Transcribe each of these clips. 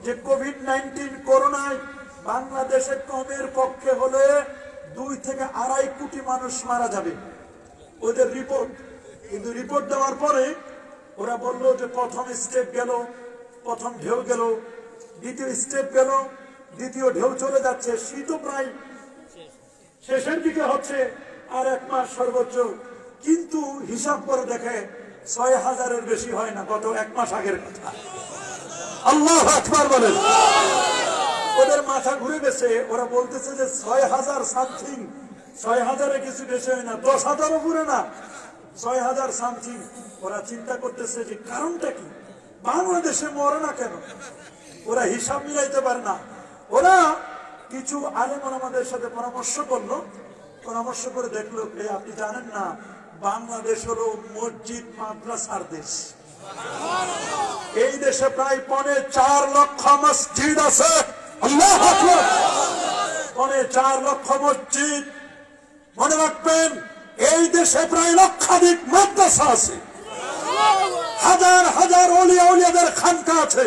যে কোভিড-19 করোনায় বাংলাদেশে কমের পক্ষে হলে 2 থেকে 2.5 কোটি মানুষ মারা যাবে, ওদের রিপোর্ট। কিন্তু রিপোর্ট দেওয়ার পরে ওরা বললো যে প্রথম স্টেপ গেল, প্রথম ঢেউ গেল, দ্বিতীয় স্টেপ গেল, দ্বিতীয় ঢেউ চলে যাচ্ছে, শীতও প্রায় শেষের দিকে হচ্ছে, আর 1 মাস সর্বোচ্চ। কিন্তু হিসাব করে দেখে 6,000-এর বেশি হয় না, গত 1 মাস আগের কথা। আল্লাহু আকবার বলেন। ওদের মাথা ঘুরে গেছে, ওরা বলতেছে যে 6,000 সামথিং, 6,000-এ কিছু বেশি হয় না, 10,000-ও পুরো না, 6,000 সামথিং। ওরা চিন্তা করতেছে যে কারণটা কি, বাংলাদেশে মরে না কেন? ওরা হিসাব মিলাইতে পারে না। ওরা কিছু আলেম ওলামাদের সাথে পরামর্শ করলো, পরামর্শ করে দেখলো, আপনি জানেন না বাংলাদেশ হলো মসজিদ মাদ্রাসার দেশ। এই দেশে প্রায় 4.25 লক্ষ মসজিদ আছে। আল্লাহু আকবার। 4.25 লক্ষ মসজিদ। মনে রাখবেন, এই দেশে প্রায় লক্ষাধিক মাদ্রাসা আছে, হাজার হাজার ওলিয়া উলিয়াদের খানকা আছে।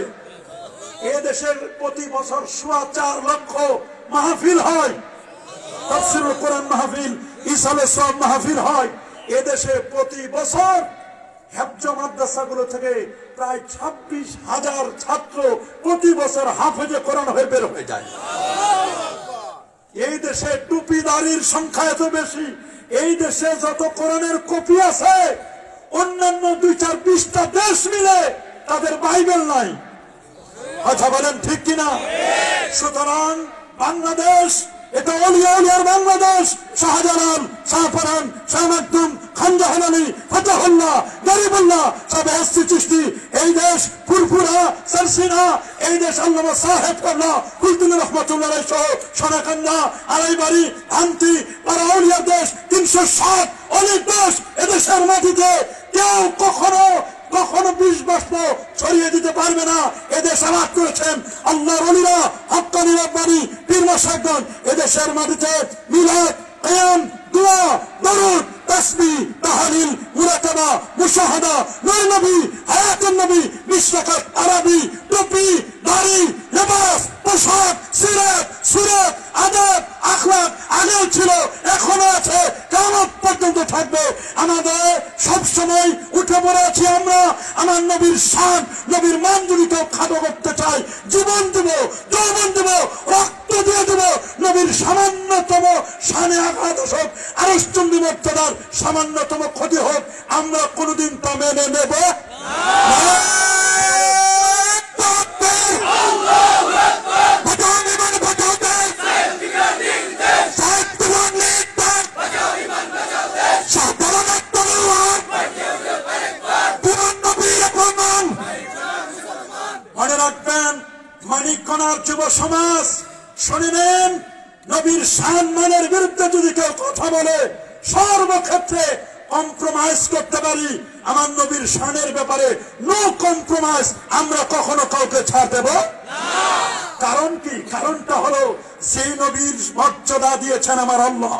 এ দেশের প্রতি বছর 4.25 লক্ষ মাহফিল হয়, তাফসীরুল কোরআন মাহফিল, ইসালে সওয়াব মাহফিল হয়। এদেশে প্রতি বছর হেফজ মাদ্রাসাগুলো থেকে প্রায় 26,000 ছাত্র প্রতি বছর হাফেজে কোরআন হয়ে বের হয়ে যায়। এই দেশে টুপিদারির সংখ্যা এত বেশি, এই দেশে যত কোরআনের কপি আছে অন্যান্য 2-4-20টা দেশ মিলে তাদের বাইবেল নাই। কথা বলেন ঠিক কিনা? সুতরাং বাংলাদেশ এটা ওলিয়া উলিয়ার বাংলাদেশ। শাহজালাল, শাহপরান, শাহ মাকদুম, খান জাহান আলী, ফতহুল্লাহ, গরিবুল্লাহ, শাহ বেহেশতি চিশতি, এই দেশ ফুরফুরা, সারসিনা, এই দেশ আল্লামা সাহেব কাবলা, কুলতুল্লাহ রহমাতুল্লাহ আলাইহি সহ সোনাকান্দা, আড়াইবাড়ি, আন্তি, পাড়াউলিয়ার দেশ, 360 অনেক দেশ। এদেশের মাটিতে কেউ কখনো কখনো 20 বাষ্প ছড়িয়ে দিতে পারবে না। এদেশ আবাদ করেছেন আল্লাহর ওলিরা, হক্কানি রাব্বানি পীর মাশায়েখগণ। এদেশের মাটিতে মিলাদ, কিয়াম, দোয়া, দরুদ, তাসবিহ, তাহলিল, মুরাকাবা, মুশাহাদা, নূর নবী, হায়াতুন নবী, মিশকাত, আরবি, টুপি, দাড়ি, লিবাস, পোশাক, সিরাত, সুরাত, আদব, আখলাক আগেও ছিল, এখনো আছে, কিয়ামত পর্যন্ত থাকবে। আমাদের সবসময় উঠে পড়ে আছি আমরা আমার নবীর শান, নবীর মান যদি কেউ খাটো করতে চায়, জীবন দেব, যৌবন দেব, রক্ত দিয়ে দেব। নবীর সামান্যতম শানে আঘাত হোক, আরশচন্ডী মর্যাদার সামান্যতম ক্ষতি হোক, আমরা কোনোদিন তা মেনে নেব না। মনে রাখবেন, মানিকগঞ্জের যুব সমাজ শুনে নেন, নবীর সম্মানের বিরুদ্ধে যদি কেউ কথা বলে সর্বক্ষেত্রে কম্প্রোমাইজ করতে পারি। আমার নবীর শানের ব্যাপারে নো কম্প্রোমাইজ, আমরা কখনো কাউকে ছাড় দেব না। কারণ কি? কারণটা হলো সেই নবীর মর্যাদা দিয়েছেন আমার আল্লাহ।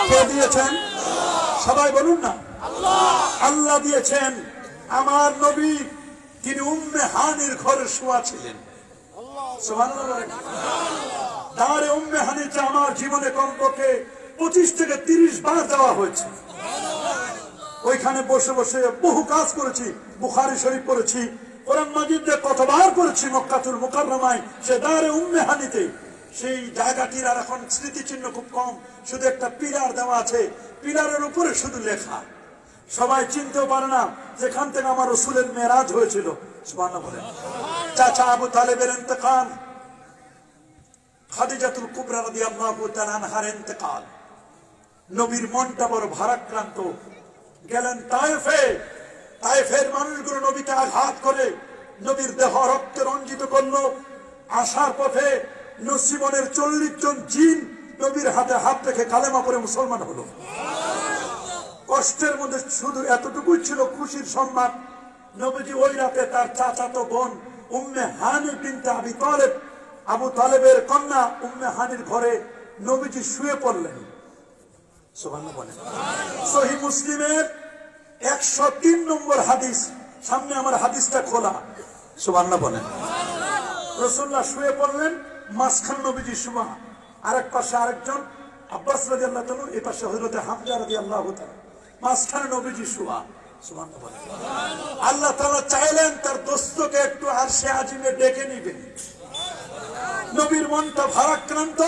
কে দিয়েছেন? সবাই বলুন না। আল্লাহ দিয়েছেন। আমার নবী তিনি উম্মে হানির ঘরে শোয়া ছিলেন। সুবহানাল্লাহ। দারে উম্মে হানিতে আমার জীবনে কমপক্ষে 25 থেকে 30 বার যাওয়া হয়েছে। ওইখানে বসে বসে বহু কাজ করেছি, বুখারী শরীফ পড়েছি, কোরআন মাজিদে কতবার পড়েছি মক্কাতুল মুকাররমায়, সে দারে উম্মে হানিতে। সেই জায়গাটির আর এখন স্মৃতিচিহ্ন খুব কম, শুধু একটা পিলার দেওয়া আছে, পিলারের উপরে শুধু লেখা। সবাই চিনতেও পারে না যেখান থেকে আমার রাসূলের মেরাজ হয়েছিল। সুবহানাল্লাহ বলেন। চাচা আবু তালেবের ইন্তেকাল, খাদিজাতুল কুবরা রাদিয়াল্লাহু তাআলা আনহার ইন্তেকাল, নবীর মনটা বড় ভারাক্রান্ত। গেলেন তায়েফে, তায়েফের মানুষগুলো নবীকে আঘাত করে নবীর দেহ রক্তে রঞ্জিত করলো। আসার পথে নসিবনের 40 জন জিন নবীর হাতে হাত রেখে কালেমা পড়ে মুসলমান হলো। কষ্টের মধ্যে শুধু এতটুকুই ছিল খুশির সম্মান। নবীজি ওই রাতে তার চাচাতো বোন উম্মে হানি বিনতে আবি তালেব, আবু তালেবের কন্যা উম্মে হানির ঘরে নবীজি শুয়ে পড়লেন। সুবহানাল্লাহ বলেন। সহিহ মুসলিমের 103 নম্বর হাদিস, সামনে আমার হাদিসটা খোলা। সুবহানাল্লাহ বলেন। রাসূলুল্লাহ শুয়ে পড়লেন, মাঝখানে নবীজি শোয়া, আরেক পাশে আরেকজন আব্বাস রাদিয়াল্লাহু তাআলা, এই পাশে হযরত হামজা রাদিয়াল্লাহু তাআলা, মাঝখানে নবীজি শোয়া। সুবহানাল্লাহ। আল্লাহ তাআলা চাইলেন তার দোস্তকে একটু আরশে আজিমে ডেকে নিবেন। নবীর মনটা ভারাক্রান্ত।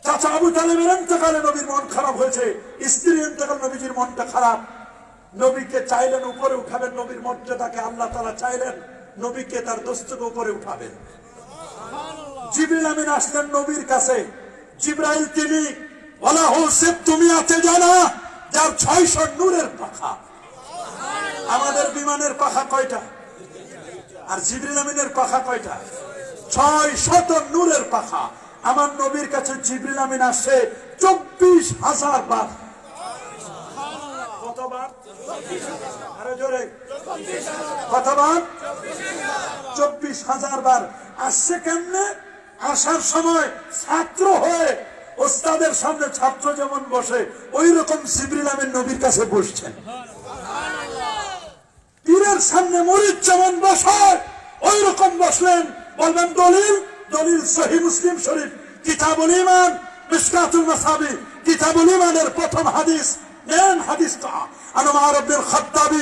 চাচা আবু তালেবের ইন্তেকালে নবীর মন খারাপ হয়েছে, স্ত্রীর ইন্তেকাল নবীজির মনটা খারাপ। নবীকে চাইলেন উপরে উঠাবেন, নবীর মর্যাদাকে আল্লাহ তাআলা চাইলেন নবীকে তার দোস্তকে উপরে উঠাবেন। জিবরিল আমিন আসলেন নবীর কাছে। জিবরাইল তিনি বলা হোসেব তুমি আছে জানা, যার 600 নূরের পাখা। আমাদের বিমানের পাখা কয়টা? আর জিবরিল আমিনের পাখা কয়টা? 600 নূরের পাখা। আমার নবীর কাছে জিবরিল আমিন আসছে 24,000 বার। কতবার? আরো জোরে। কতবার? 24,000 বার। আসছে কেমনে? আসার সময় ছাত্র হয়ে ওস্তাদের সামনে ছাত্র যেমন বসে ওই রকম জিবরিল আমিন নবীর কাছে বসছেন। পীরের সামনে মুরিদ যেমন বসে ওই রকম বসলেন। বলবেন দলিল? দলিল সহিহ মুসলিম শরীফ কিতাবুল ঈমান মিশকাতুল মাসাবি, কিতাবুল ঈমানের প্রথম হাদিস। নেন হাদিসটা। عن عمر بن الخطاب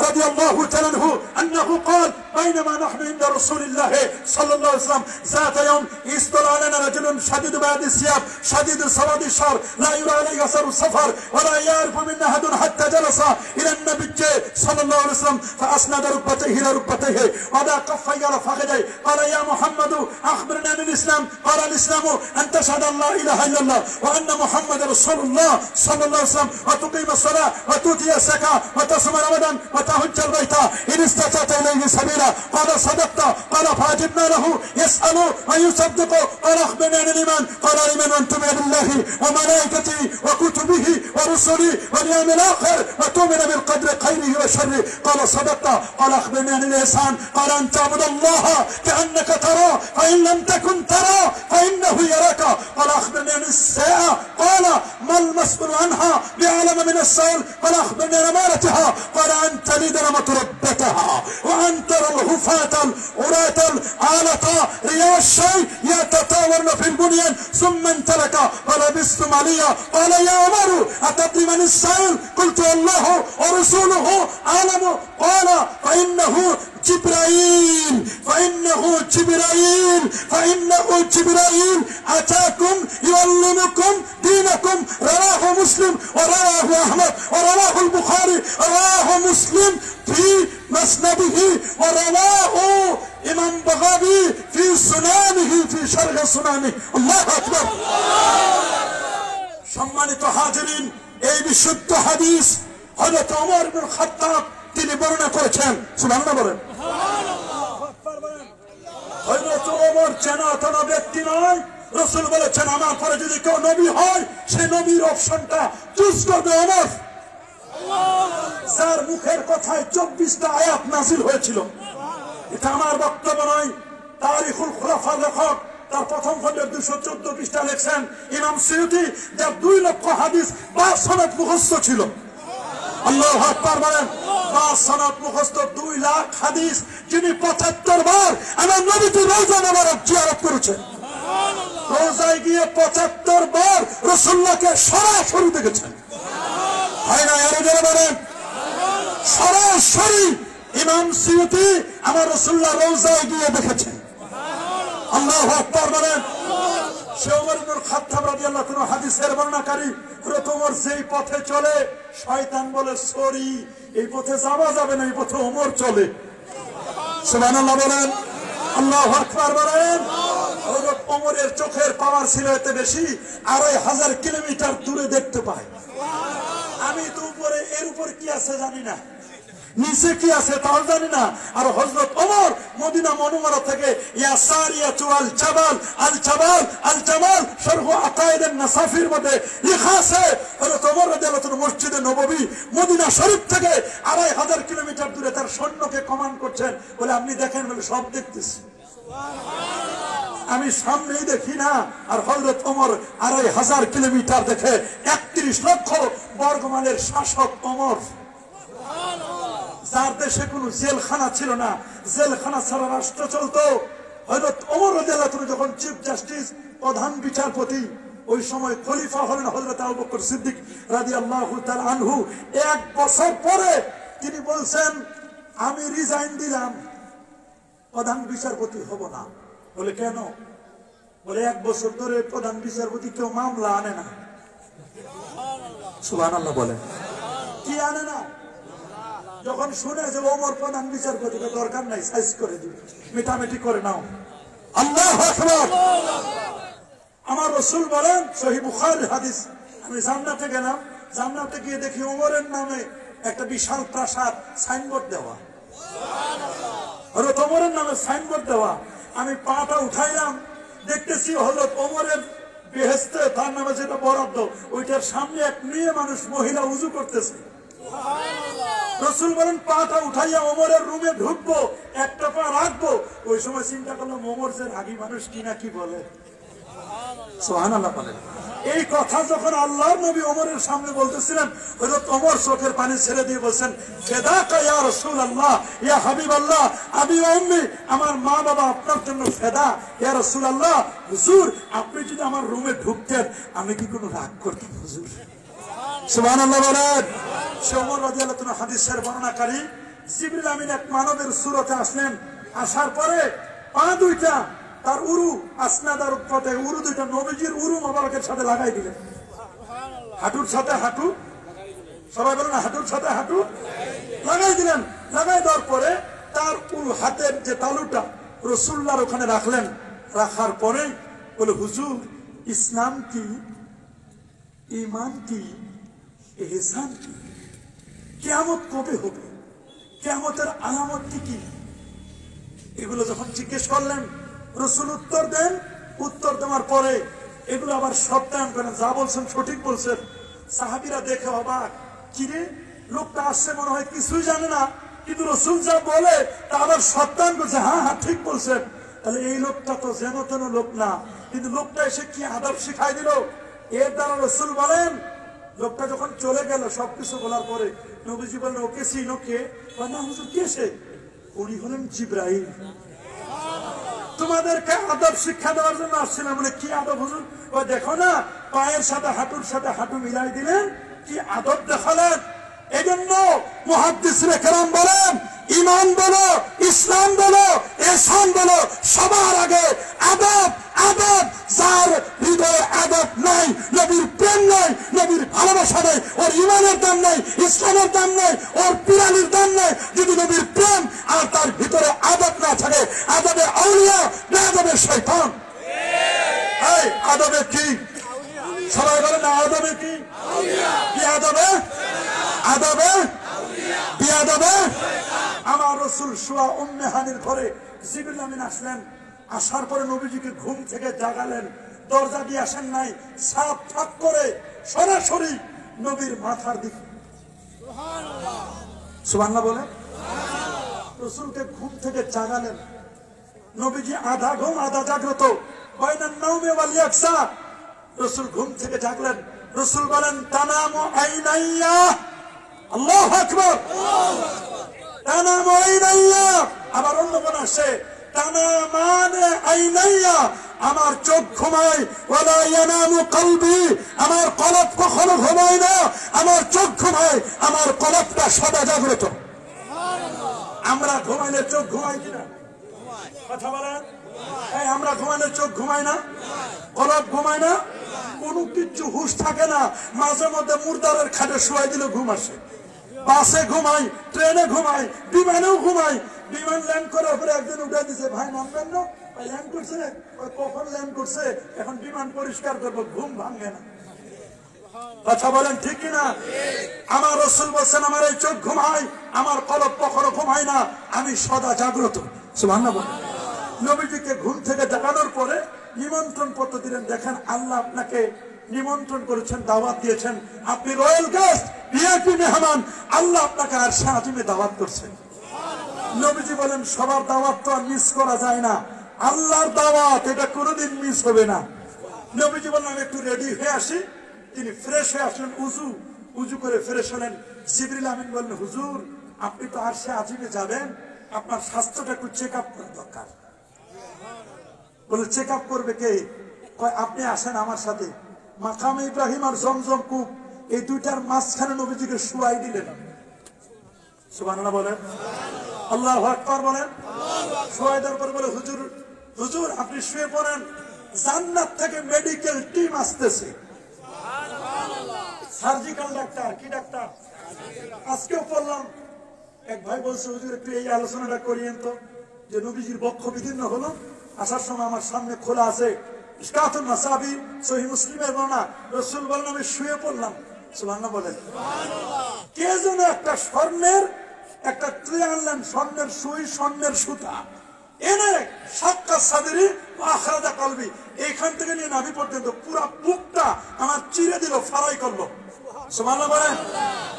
رضي الله تعالى عنه أنه قال بينما نحن عند رسول الله صلى الله عليه وسلم ذات يوم اصطلع علينا رجل شديد بياض الثياب شديد سواد الشعر لا يرى عليه أثر السفر ولا يعرف منا أحد حتى جلس إلى النبي صلى الله عليه وسلم فأسند ركبتيه إلى ركبتيه وضع كفيه على فخذيه قال يا محمد أخبرنا عن الإسلام. قال الإسلام أن تشهد أن لا إله إلا الله وأن محمد رسول الله صلى الله عليه وسلم وتقيم الصلاة وتؤتي الزكاة وتصوم رمضان وتحج البيت إن استطعت إليه سبيلا. قال صدقت. قال فأجبنا له يسأل ويصدق. قال أخبرني عن الإيمان. قال الإيمان أن تؤمن بالله وملائكته وكتبه ورسله واليوم الآخر وتؤمن بالقدر خيره وشره. قال صدقت. قال أخبرني عن الإحسان. قال أن تعبد الله كأنك تراه فإن لم تكن تراه فإنه يراك. قال أخبرني عن الساعة. قال ما المسؤول عنها بأعلم من السائل. قال أخبرني عن أمارتها. قال أن تلد ربتها وأن ترى الهفاة العراة العالة رياء الشيء يتطاولن في البنيان ثم انطلق فلبثت مليا. قال يا عمر أتدري من السائل؟ قلت الله ورسوله أعلم. قال فإنه جبرائيل أتاكم يعلمكم دينكم. رواه مسلم ورواه أحمد ورواه البخاري رواه مسلم في مسنده ورواه إمام بغوي في سننه في شرح سننه. الله أكبر. সম্মানিত হাজিরিন, এই বিশুদ্ধ হাদিস হযরত ওমর ইবনে খাত্তাব তিনি বর্ণনা করেছেন। সুবহানাল্লাহ বলেন। হযরত ওমর চেনাতন ব্যক্তি নয়। রাসূল বলেছেন আমার পরে যদি কেউ নবী হয় সে নবীর অপশনটা চুজ করবে ওমর। যার মুখের কথায় 24টা আয়াত নাযিল হয়েছিল। এটা আমার বক্তব্য নয়, তারিখুল খুলাফার লেখক তার প্রথম খণ্ডের 214 পৃষ্ঠা লিখছেন ইমাম সুয়ুতি, যার 2 লক্ষ হাদিস বা সনদ মুখস্থ ছিল। আল্লাহু আকবার বলেন। বা সনদ মুখস্থ 2 লাখ হাদিস, যিনি 75 বার আমার নবীর রওজা মোবারক জিয়ারত করেছেন। রওজায় গিয়ে 75 বার রাসূলুল্লাহকে সরাসরি দেখেছেন। হয় না? আরো জোরে বলেন। সরাসরি ইমাম সুয়ুতি আমার রাসূলুল্লাহ রওজায় গিয়ে দেখেছেন। আল্লাহু আকবার বলেন। সে ওমর ইবনে খাত্তাব রাদিয়াল্লাহু তাআলা হাদিসের বর্ণনাকারী। ওমর যেই পথে চলে শয়তান বলে সরি, এই পথে যাওয়া যাবে না, এই পথে ওমর চলে। সুবহানাল্লাহ বলেন। আল্লাহু আকবার বলেন। হযরত ওমরের চোখের পাওয়ার ছিল এত বেশি 2500 কিলোমিটার দূরে দেখতে পায়। আমি তো উপরে, এর উপর কি আছে জানি না, নিচে কি আছে তাও জানি না। আর হযরত ওমর মদিনা মুনাওয়ারা থেকে ইয়া সারিয়াতু আল জাবাল আল জাবাল আল জামাল শরহ আকায়েদ আন-নাসাফির মধ্যে লেখা আছে হযরত ওমর রাদিয়াল্লাহু তাআলা মসজিদে নববী মদিনা শরীফ থেকে 2500 কিলোমিটার দূরে তার সৈন্যকে কমান্ড করছেন। বলে আপনি দেখেন, বলে সব দেখতেছি, আমি সামনেই দেখি না। আর হযরত ওমর 2500 কিলোমিটার দেখে 31 লক্ষ বর্গমাইলের শাসক ওমর। যার দেশে কোনো জেলখানা ছিল না, জেলখানা ছাড়া রাষ্ট্র চলতো। হযরত ওমর রাদিয়াল্লাহু আনহু যখন চিফ জাস্টিস প্রধান বিচারপতি, ওই সময় খলিফা হলেন হযরত আবু বকর সিদ্দিক রাদিয়াল্লাহু তাআলা আনহু। 1 বছর পরে তিনি বলছেন আমি রিজাইন দিলাম, প্রধান বিচারপতি হব না। বলে কেন? বলে 1 বছর ধরে প্রধান বিচারপতি কেউ মামলা আনে না। সুবহানাল্লাহ বলে, কি আনে না? যখন শুনে যে ওমর প্রধান বিচারপতি, দরকার নাই, সাইজ করে দিবে, মিটামিটি করে নাও। আল্লাহু আকবার। আমার রাসূল বলেন, সহিহ বুখারীর হাদিস, আমি জান্নাতে গেলাম, জান্নাতে গিয়ে দেখি ওমরের নামে একটা বিশাল প্রাসাদ, সাইনবোর্ড দেওয়া। হযরত ওমরের নামে সাইনবোর্ড দেওয়া। আমি পাটা উঠাইলাম, দেখতেছি হযরত ওমরের বেহেশতে তার নামে যেটা বরাদ্দ, ওইটার সামনে এক মেয়ে মানুষ, মহিলা উযু করতেছে। রাসূল বলেন পাটা উঠাইয়া ওমরের রুমে ঢুকবো, একটা পা রাখবো, ওই সময় চিন্তা করলাম ওমর যে রাগী মানুষ কিনা, কি বলে। সুবহানাল্লাহ বলেন। এই কথা যখন আল্লাহর নবী ওমরের সামনে বলতেছিলেন, হযরত ওমর চোখের পানি ছেড়ে দিয়ে বলছেন, ফেদাকা ইয়া রাসূলুল্লাহ ইয়া হাবিবাল্লাহ আবি ওয়া উম্মি, আমার মা বাবা আপনার জন্য ফেদা। ইয়া রাসূলুল্লাহ, হুজুর আপনি যদি আমার রুমে ঢুকতেন আমি কি কোনো রাগ করতাম হুজুর? সুবহানাল্লাহ বলেন। ওমর রাদিয়াল্লাহু আনহু হাদিসের বর্ণনাকারী, জিবরিল আমিন এক মানবের সুরতে আসলেন, আসার পরে পা দুইটা তার উরু আসনাদার উপরে, উরু দুইটা নবীজির উরু মোবারকের সাথে লাগাই দিলেন, হাঁটুর সাথে হাঁটু, সবাই বলেন হাঁটুর সাথে হাঁটু লাগাই দিলেন। লাগাই দেওয়ার পরে তার উরু হাতের যে তালুটা রাসূলুল্লাহর ওখানে রাখলেন। রাখার পরে বলে, হুজুর ইসলাম কি, ঈমান কি, ইহসান কি, কিয়ামত কবে হবে, কিয়ামতের আলামত কি? এগুলো যখন জিজ্ঞেস করলেন, রাসূল উত্তর দেন। উত্তর দেওয়ার পরে এগুলো আবার সত্যায়ন করেন, যা বলছেন সঠিক বলছেন। সাহাবীরা দেখে অবাক, কিরে লোকটা আসছে মনে হয় কিছুই জানে না, কিন্তু রাসূল যা বলে তা আবার সত্যায়ন করছে, হ্যাঁ হ্যাঁ ঠিক বলছেন। তাহলে এই লোকটা তো যেন তেন লোক না, কিন্তু লোকটা এসে কি আদব শিখাই দিল। এর দ্বারা রাসূল বলেন, লোকটা যখন চলে গেল সবকিছু বলার পরে নবীজি বললেন, ওকে চিনো? কে? না হুজুর, কে সে? উনি হলেন জিবরাইল, তোমাদেরকে আদব শিক্ষা দেওয়ার জন্য আসছিলাম। বলে কি আদব হুজুর? ওই দেখো না, পায়ের সাথে হাঁটুর সাথে হাঁটু মিলাই দিলেন, কি আদব দেখালেন। এই জন্য মুহাদ্দিসিনে কেরাম বলেন, ঈমান বলো, ইসলাম বলো, ইহসান বলো, সবার আগে আদব। আদব, যার হৃদয়ে আদব নাই, নবীর প্রেম নাই, নবীর ভালোবাসা নাই, ওর ঈমানের দাম নাই, ইসলামের দাম নাই, ওর পিরানির দাম নাই। যদি নবীর প্রেম আর তার ভিতরে আদব না থাকে, আদবে আউলিয়া, বেআদবে শয়তান। এই আদবে কি? সবাই বলেন না, আদবে কি? বেআদবে, আদবে বেআদবে। আমার রাসূল শুয়া উম্মে হানির ঘরে জিবরিল আমিন আসলেন। আসার পরে নবীজিকে ঘুম থেকে জাগালেন, দরজা দিয়ে আসেন নাই, সাপ ফাঁক করে সরাসরি নবীর মাথার দিকে। সুবহানাল্লাহ বলে। রাসূলকে ঘুম থেকে জাগালেন, নবীজি আধা ঘুম আধা জাগ্রত, বাইনান নাওমি ওয়াল ইয়াকসা। রাসূল ঘুম থেকে জাগলেন, রাসূল বলেন, তানামু আইনাইয়া। আল্লাহু আকবার। তানামু আইনাইয়া। আবার অন্য কোন আসে, তানামানে আইনাইয়া, আমার চোখ ঘুমায়, ওয়ালা ইয়ানামু কলবি, আমার কলব কখনো ঘুমায় না, আমার চোখ ঘুমায়, আমার কলবটা সদা জাগ্রত। আমরা ঘুমাইলে চোখ ঘুমাই কিনা? কথা বলেন। এই আমরা ঘুমাইলে চোখ ঘুমায় না, কলব ঘুমায় না, কোনো কিছু হুঁশ থাকে না। মাঝে মধ্যে মুর্দারের খাটে শুয়াই দিলে ঘুম আসে। বাসে ঘুমাই, ট্রেনে ঘুমাই, বিমানেও ঘুমাই। বিমান ল্যান্ড করার পরে একদিন উঠে দিছে, ভাই নামবেন না? ল্যান্ড করছে, কখন ল্যান্ড করছে, এখন বিমান পরিষ্কার করবো, ঘুম ভাঙে না। কথা বলেন ঠিক কিনা? আমার রাসূল বলেন, আমার এই চোখ ঘুমায়, আমার কলব কখনো ঘুমায় না, আমি সদা জাগ্রত। সুবহানাল্লাহ। নবীজিকে ঘুম থেকে জাগানোর পরে নিমন্ত্রণ পত্র দিলেন, দেখেন আল্লাহ আপনাকে নিমন্ত্রণ করেছেন, দাওয়াত দিয়েছেন, আপনি রয়্যাল গেস্ট, ভিআইপি মেহমান, আল্লাহ আপনাকে আরশে আজিমে দাওয়াত করছেন। নবীজি বলেন, সবার দাওয়াত তো আর মিস করা যায় না, আল্লাহর দাওয়াত এটা কোনোদিন মিস হবে না। নবীজি বললেন, আমি একটু রেডি হয়ে আসি। তিনি ফ্রেশ হয়ে আসলেন, উজু করে ফ্রেশ হলেন। জিবরিল আমিন বললেন, হুজুর আপনি তো আরশে আজিমে যাবেন, আপনার স্বাস্থ্যটা একটু চেক আপ করা দরকার। বলে চেক আপ করবে কে? কয় আপনি আসেন আমার সাথে। মাকামে ইব্রাহিম আর জমজম কূপ এই দুইটার মাঝখানে নবীজিকে শুয়াই দিলেন। সুবহানাল্লাহ বলেন, আল্লাহু আকবার বলেন। শুয়াই দেওয়ার পর বলে হুজুর হুজুর আপনি শুয়ে পড়েন, জান্নাত থেকে মেডিকেল টিম আসতেছে। সার্জিক্যাল ডাক্তার, কি ডাক্তার? আজকেও পড়লাম এক ভাই বলছে হুজুর একটু এই আলোচনাটা করিয়েন তো, যে নবীজির বক্ষ বিদীর্ণ হলো, আসার সময় আমার সামনে খোলা আছে ইশকাতুল মাসাবি সহিহ মুসলিমের বর্ণনা, রাসূল বলেন আমি শুয়ে পড়লাম। সুবহানাল্লাহ বলেন। কে যেন একটা স্বর্ণের একটা ট্রে আনলেন, স্বর্ণের সুই, স্বর্ণের সুতা এনে সাক্কা সাদরি আখরাজা কলবি, এইখান থেকে নিয়ে নাভি পর্যন্ত পুরো বুকটা আমার চিরে দিল, ফারাই করলো। সুবহানাল্লাহ বলেন।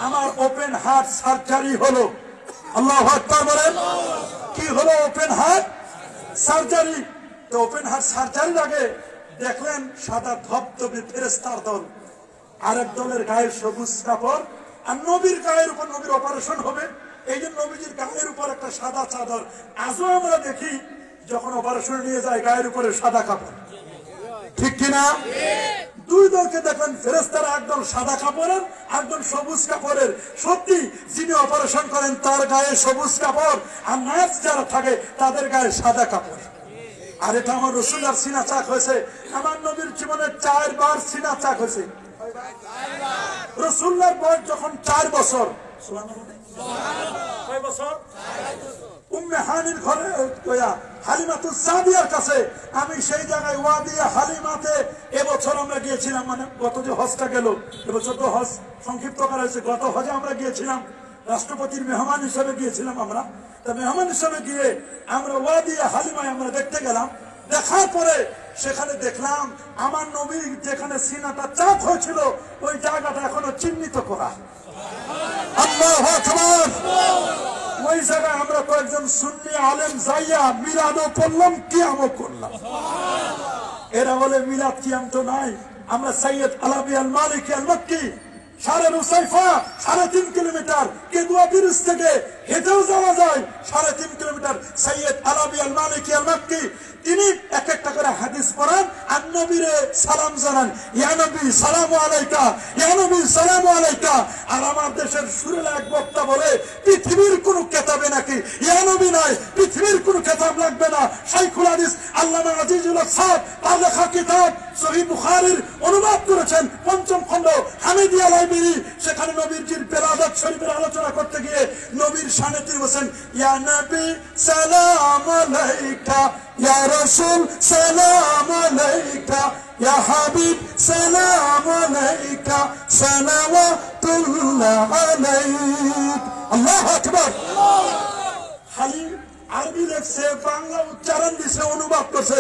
আমার ওপেন হার্ট সার্জারি হলো। আল্লাহু আকবার বলেন। কি হলো? Open heart surgery. তো ওপেন হার্ট সার্জারির আগে দেখলেন সাদা ধবধবে ফেরেশতার দল, আরেক দলের গায়ে সবুজ কাপড়, আর নবীর গায়ের উপর, নবীর অপারেশন হবে এই জন্য নবীজির গায়ের উপর একটা সাদা চাদর। আজও আমরা দেখি যখন অপারেশন নিয়ে যায় গায়ের উপরে সাদা কাপড়, ঠিক কিনা? দুই দলকে দেখলেন ফেরেশতারা, একদল সাদা কাপড়ের, একদল সবুজ কাপড়ের। সত্যি যিনি অপারেশন করেন তার গায়ে সবুজ কাপড়, আর নার্স যারা থাকে তাদের গায়ে সাদা কাপড়। আর এটা আমার রাসূলের সিনা চাক হয়েছে। আমার নবীর জীবনে 4 বার সিনা চাক হয়েছে। রাসূলুল্লাহর বয়স যখন 4 বছর, কয় বছর? উম্মে হানির ঘরে হালিমাতুস সাদিয়ার কাছে, আমি সেই জায়গায় ওয়াদিয়া হালিমাতে এবছর আমরা গিয়েছিলাম, মানে গত যে হজটা গেল, এবছর তো হজ সংক্ষিপ্ত করা হয়েছে, গত হজে আমরা গিয়েছিলাম, রাষ্ট্রপতির মেহমান হিসেবে গিয়েছিলাম আমরা। তা মেহমান হিসেবে গিয়ে আমরা ওয়াদিয়া হালিমায় আমরা দেখতে গেলাম। দেখার পরে সেখানে দেখলাম আমার নবী যেখানে সিনাটা চাপ হয়েছিল ওই জায়গাটা এখনো চিহ্নিত করা। আল্লাহু আকবার। ওই জায়গায় আমরা কয়েকজন সুন্নি আলেম যাইয়া মিলাদও পড়লাম, কিয়ামও করলাম। এরা বলে মিলাদ কিয়াম তো নাই। আমরা সৈয়দ আলাবি আল মালিকি আল মক্কি সারে রুসাইফা 3.5 কিলোমিটার, কেদুয়া ব্রিজ থেকে হেঁটেও যাওয়া যায় 3.5 কিলোমিটার। সৈয়দ আলাবি আল মালিকি আল মক্কি তিনি এক একটা করে হাদিস পড়ান আর নবীরে সালাম জানান, ইয়া নবী সালামু আলাইকা, ইয়া নবী সালামু আলাইকা। আর আমার দেশের সুরেলা এক বক্তা বলে পৃথিবীর কোন কেতাবে নাকি ইয়া নবী নাই, পৃথিবীর কোন কেতাব লাগবে না। শাইখুল হাদিস আল্লামা আজিজুল হক সাহেব তার লেখা কিতাব সহিহ বুখারীর অনুবাদ করেছেন 5ম খণ্ড হামিদিয়া লাইব্রেরি। সেখানে নবীর বেলাদাত শরীফের আলোচনা করতে গিয়ে নবীর শানে তিনি বলেন, ইয়া নবী সালাম আলাইকা, ইয়া রাসূল সালাম আলাইকা, ইয়া হাবিব সালাম আলাইকা, সালাওয়াতুল্লাহ আলাইক। আল্লাহু আকবার। খালি আরবি লেখছে, বাংলা উচ্চারণ দিছে, অনুবাদ করছে,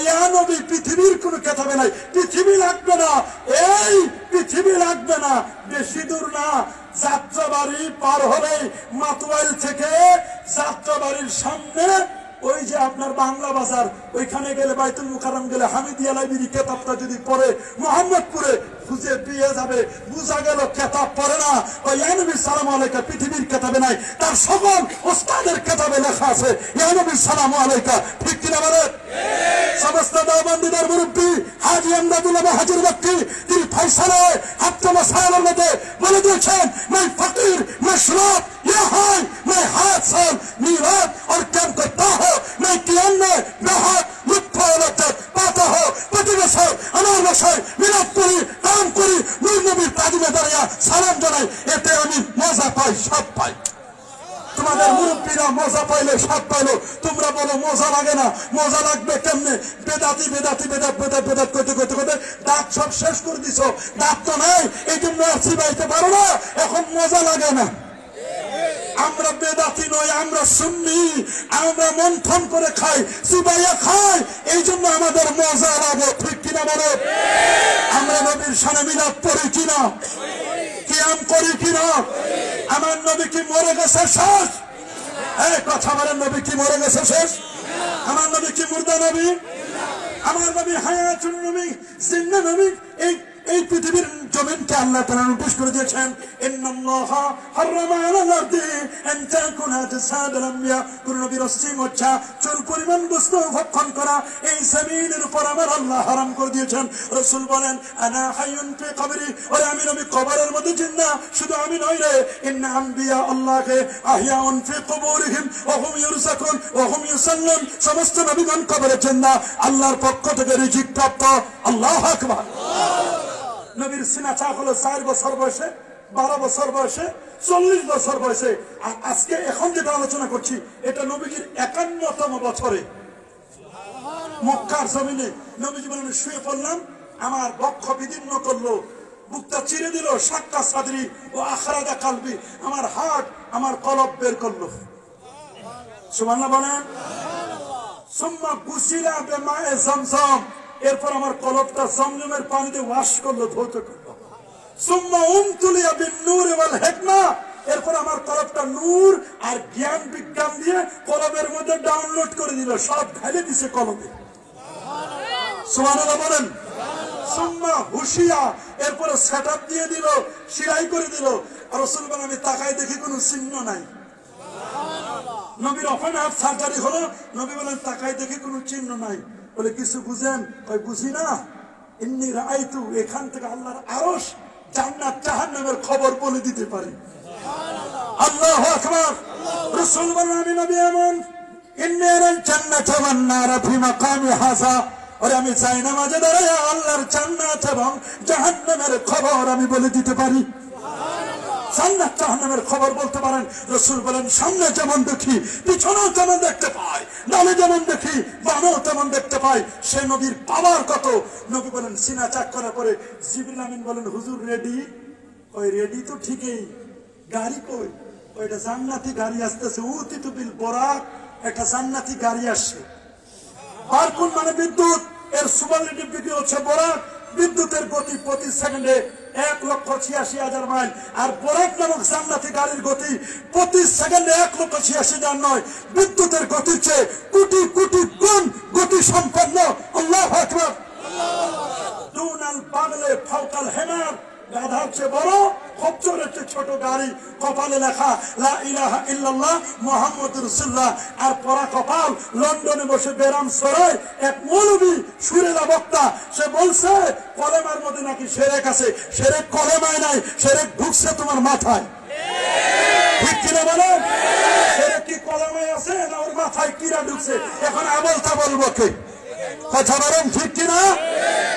ইয়া নবী পৃথিবীর কোন কেতাবে নাই, পৃথিবী লাগবে না, এই পৃথিবী লাগবে না। বেশি দূর না, যাত্রাবাড়ি পার হলেই মাতোয়াইল থেকে যাত্রাবাড়ির সামনে ওই যে আপনার বাংলা বাজার, ওইখানে গেলে বাইতুল মুকাররম গেলে হামিদিয়া লাইব্রেরি কেতাবটা যদি পড়ে মোহাম্মদপুরে খুঁজে পেয়ে যাবে। বুঝা গেল কেতাব পড়ে না, ইয়া নবী সালামু আলাইকা পৃথিবীর কেতাবে নাই, তার সকল ওস্তাদের কেতাবে লেখা আছে ইয়া নবী সালামু আলাইকা। ঠিক কিনা বলেন? সমস্ত দেওবন্দিদের মুরব্বী হাজী আমদাদুল্লাহ হাজির মক্কি তিনি ফয়সালায় হাত্তা মাসাইলের মধ্যে বলে দিয়েছেন, मैं फकीर मैं शराब यह है मैं हाथ साल मीराद और काम करता हूँ, मैं कियाम में बेहाद लुत्फ पाता हूँ। प्रति बছর আমার বাসায় মিলাদ করি, কাম করি, নূর নবীর তাজিমে দাঁড়িয়ে সালাম জানাই, এতে আমি মজা পাই, সব পাই। তোমাদের মুরব্বীরা মজা পাইলে সব পাইলো, তোমরা বলো মজা লাগে না। মজা লাগবে কেমনে? বেদাতি বেদাতি বেদাত বেদাত বেদাত করতে করতে করতে দাঁত সব শেষ করে দিছো, দাঁত তো নাই, এই জন্য আর চিবাইতে পারো না, এখন মজা লাগে না। আমরা বেদাতি নয়, আমরা সুন্নি, আমরা মন্থন করে খাই, চিবাইয়া খাই, এই জন্য আমাদের মজা লাগে। ঠিক কিনা বলো? আমরা নবীর শানে মিলাদ পড়ি কিনা, কিয়াম করি কিনা? আমার নবী কি মরে গেছে শেষ? এই কথা বলেন, নবী কি মরে গেছে শেষ? আমার নবী কি মুর্দা নবী? আমার নবী হায়াতুন নবী, জিন্দা নবী। এই পৃথিবীর জমিনকে আল্লাহ তাআলা নোটিশ করে দিয়েছেন, ইন্নাল্লাহা হারামা আলাল আরদি আন তাকুনা আজসাদুল আমবিয়া, কোন নবীর অস্থি মজ্জা চুল পরিমাণ বস্তু ভক্ষণ করা এই জমিনের উপর আমার আল্লাহ হারাম করে দিয়েছেন। রাসূল বলেন, আনা হাইয়ুন ফি কবরি, ওরে আমি নবী কবরের মধ্যে জিন্দা, শুধু আমি নই রে, ইন্না আম্বিয়া আল্লাহকে আহিয়াউন ফি কুবুরিহিম ওয়া হুম ইউরযাকুন ওয়া হুম ইউসাল্লুন, সমস্ত নবীগণ কবরে জিন্দা, আল্লাহর পক্ষ থেকে রিজিক প্রাপ্ত। আল্লাহু আকবার। নবীর সিনা চাক হলো 4 বছর বয়সে, 12 বছর বয়সে, 40 বছর বয়সে। আর আজকে এখন যেটা আলোচনা করছি এটা নবীজির 51তম বছরে মক্কার জমিনে। নবীজি বলেন, শুয়ে পড়লাম, আমার বক্ষ বিদীর্ণ করলো, বুকটা চিরে দিল, শাক্কা সাদরি ও আখরাজা কালবি, আমার হার্ট আমার কলব বের করলো। সুবহানাল্লাহ বলেন। সুম্মা গুসিলা বিমায়ে zamzam, এরপর আমার কলবটা জমজমের পানিতে ওয়াশ করলো, ধৌত করলো। সুম্মা উমতুলিয়া বিন-নূর ওয়াল হিকমা, এরপর আমার কলবটা নূর আর জ্ঞান বিজ্ঞান দিয়ে কলবের মধ্যে ডাউনলোড করে দিল, সব ঢেলে দিছে কলবে। সুবহানাল্লাহ বলেন। সুম্মা হুশিয়া, এরপরে সেটআপ দিয়ে দিল, সিলাই করে দিল। আর রাসূল বলেন, আমি তাকাই দেখি কোনো চিহ্ন নাই। নবীর ওপেন হার্ট সার্জারি হলো, নবী বলেন তাকাই দেখি কোনো চিহ্ন নাই। বলে, কিছু বুঝেন? কই, বুঝি না। ইন্নী রাআইতু, এখান থেকে আল্লাহর আরশ জান্নাত জাহান্নামের খবর বলে দিতে পারি। আল্লাহু আকবার। রাসূল বলেন, আমি নবী এমন, ইন্নী রাআইতুল জান্নাতা ওয়ান নারা ফি মাকামি হাযা, আর আমি চাই নামাজে দাঁড়ায় আল্লাহর জান্নাত এবং জাহান্নামের খবর আমি বলে দিতে পারি। জান্নাত জাহান্নামের খবর বলতে পারেন। রাসূল বলেন, সামনে যেমন দেখি পিছনেও তেমন দেখতে পাই, ডানে যেমন দেখি বামেও তেমন দেখতে পাই। সে নবীর পাওয়ার কত! নবী বলেন, সিনা চাক করার পরে জিবরিল আমিন বলেন, হুজুর রেডি? ওই রেডি তো ঠিকই, গাড়ি কই? ওইটা জান্নাতি গাড়ি আসতেছে, উতিতু বিল বুরাক, একটা জান্নাতি গাড়ি আসছে। বারকুন মানে বিদ্যুৎ, এর সুপারলেটিভ ডিগ্রি হচ্ছে বুরাক। বিদ্যুতের গতি প্রতি সেকেন্ডে 1,86,000 মাইল, আর বুরাক নামক জান্নাতি গাড়ির গতি প্রতি সেকেন্ডে 1,86,000 নয়, বিদ্যুতের গতির চেয়ে কোটি কোটি গুণ গতি সম্পন্ন। আল্লাহু আকবার। দুনাল বাগলে ফাওকাল হিমার, গাধার চেয়ে বড়, খচ্চরের চেয়ে ছোট গাড়ি, কপালে লেখা লা ইলাহা ইল্লাল্লাহ মুহাম্মাদুর রাসূলুল্লাহ। আর পরা কপাল, লন্ডনে বসে বেরাম সরাই এক মৌলবী সুরেলা বক্তা, সে বলছে কলেমার মধ্যে নাকি শিরক আছে। শিরক কলেমায় নাই, শিরক ঢুকছে তোমার মাথায়। ঠিক কিনা বলেন? শিরক কি কলেমায় আছে না ওর মাথায় কিরা ঢুকছে? এখন আবল তাবল বকে, কথা বলেন ঠিক কিনা?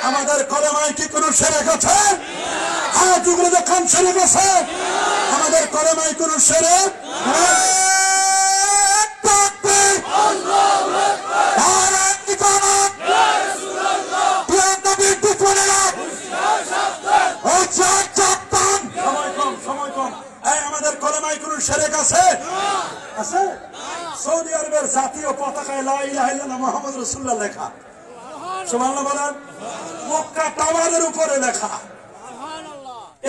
আমাদের কলেমায় কি কোনো শিরক আছে? হাত উগরে দেখান, শিরক আছে? আমাদের কলেমায় কোনো শিরক নাই। সময় কম। আমাদের কলেমায় কোনো শিরক আছে? আছে। সৌদি আরবের জাতীয় পতাকায় লা ইলাহা ইল্লাল্লাহ মুহাম্মাদুর রাসূলুল্লাহ লেখা। সুবহানাল্লাহ বলেন। মক্কা টাওয়ারের উপরে লেখা,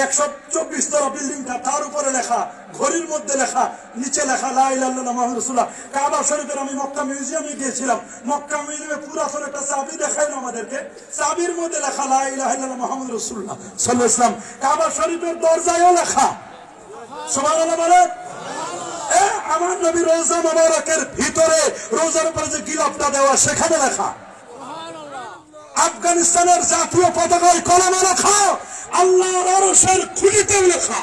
124 তলা বিল্ডিংটা, তার উপরে লেখা, ঘড়ির মধ্যে লেখা, নিচে লেখা লা ইলাহা ইল্লাল্লাহ মুহাম্মাদুর রাসূলুল্লাহ। কাবা শরীফের আমি মক্কা মিউজিয়ামে গিয়েছিলাম, মক্কা মিউজিয়ামে পুরাতন একটা চাবি দেখাইলো আমাদেরকে, চাবির মধ্যে লেখা লা ইলাহা ইল্লাল্লাহ মুহাম্মাদুর রাসূলুল্লাহ সাল্লাল্লাহু আলাইহি ওয়াসাল্লাম। কাবা শরীফের দরজায়ও লেখা। সুবহানাল্লাহ বলেন। আমার নবী রওজা মুবারকের ভিতরে, রোজার উপরে যে গিলাফটা দেওয়া, সেখানে লেখা। আফগানিস্তানের জাতীয় পতাকায় কলমে লেখা, আল্লাহর আরশের খুলিতেও লেখা।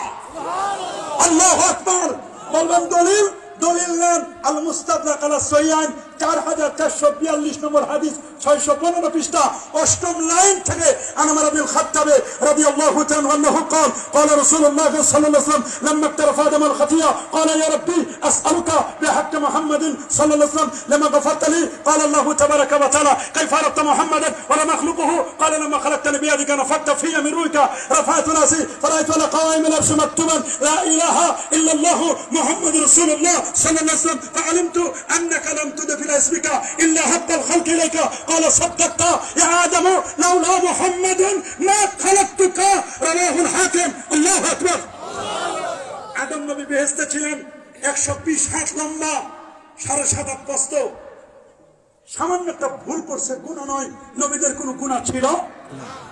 আল্লাহু আকবার। বলবেন দলিল? দলিল নেন আল মুস্তাদরাক আলা সহিহাইন 4442 নম্বর হাদিস, 615 পৃষ্ঠা, 8ম লাইন থেকে আনামার বিন খাত্তাব রাদিয়াল্লাহু তাআলা আনহু قال قال رسول الله صلى الله عليه وسلم لما اقترف آدم الخطيئة قال يا ربي أسألك بحق محمد صلى الله عليه وسلم لما غفرت لي قال الله تبارك وتعالى كيف عرفت محمدا ولم أخلقه قال لما خلقتني بيدك نفخت في من روحك رفعت رأسي فرأيت على قوائم العرش مكتوبا لا إله إلا الله محمد رسول الله صلى الله عليه وسلم فعلمت أنك لم تدف إلى اسمك إلا حق الخلق إليك قال صدقت يا آدم لولا محمد ما خلقتك رواه الحاكم الله أكبر। আদম নবী বেহেশতে ছিলেন, 120 হাত লম্বা, 7.5 হাত প্রস্থ, সামান্য একটা ভুল করছে, গুনাহ নয়। নবীদের কোনো গুনাহ ছিল?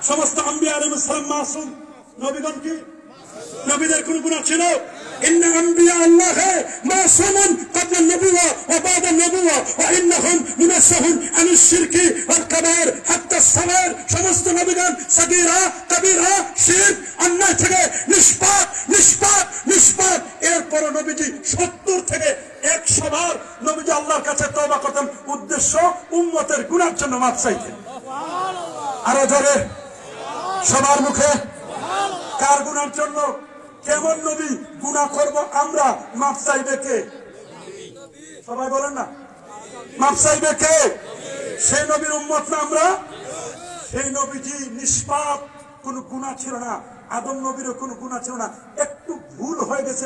সমস্ত আম্বিয়া আলাইহিস সালাম মাসুম। নবীগণ কি? নবীদের কোন গুনাহ ছিল? ইন্না আম্বিয়া আল্লাহ মাসুমুন ক্বাবলা নবুওয়া ওয়া বা'দা নবুওয়া ওয়া ইন্নাহুম মুনাসাহুন আনিশ শিরকি ওয়াল কাবায়ের হাত্তা সাগায়ের। সমস্ত নবীগণ সাগীরা কবীরা শিরক অন্যায় থেকে নিষ্পাপ নিষ্পাপ নিষ্পাপ। এরপর নবীজি 70 থেকে 100 বার নবীজি আল্লাহর কাছে তওবা করতেন। উদ্দেশ্য উম্মতের গুনাহের জন্য মাফ চাইতেন। সুবহানাল্লাহ। আরো জোরে সবার মুখে। কার গুনার জন্য? কেমন নবী? গুনাহ করব আমরা, মাফ চাইবে কে? সবাই বলেন না, মাফ চাইবে কে? সেই নবীর উম্মত না আমরা? সেই নবীজি নিষ্পাপ, কোনো গুনাহ ছিল না। আদম নবীরও কোনো গুনাহ ছিল না। একটু ভুল হয়ে গেছে,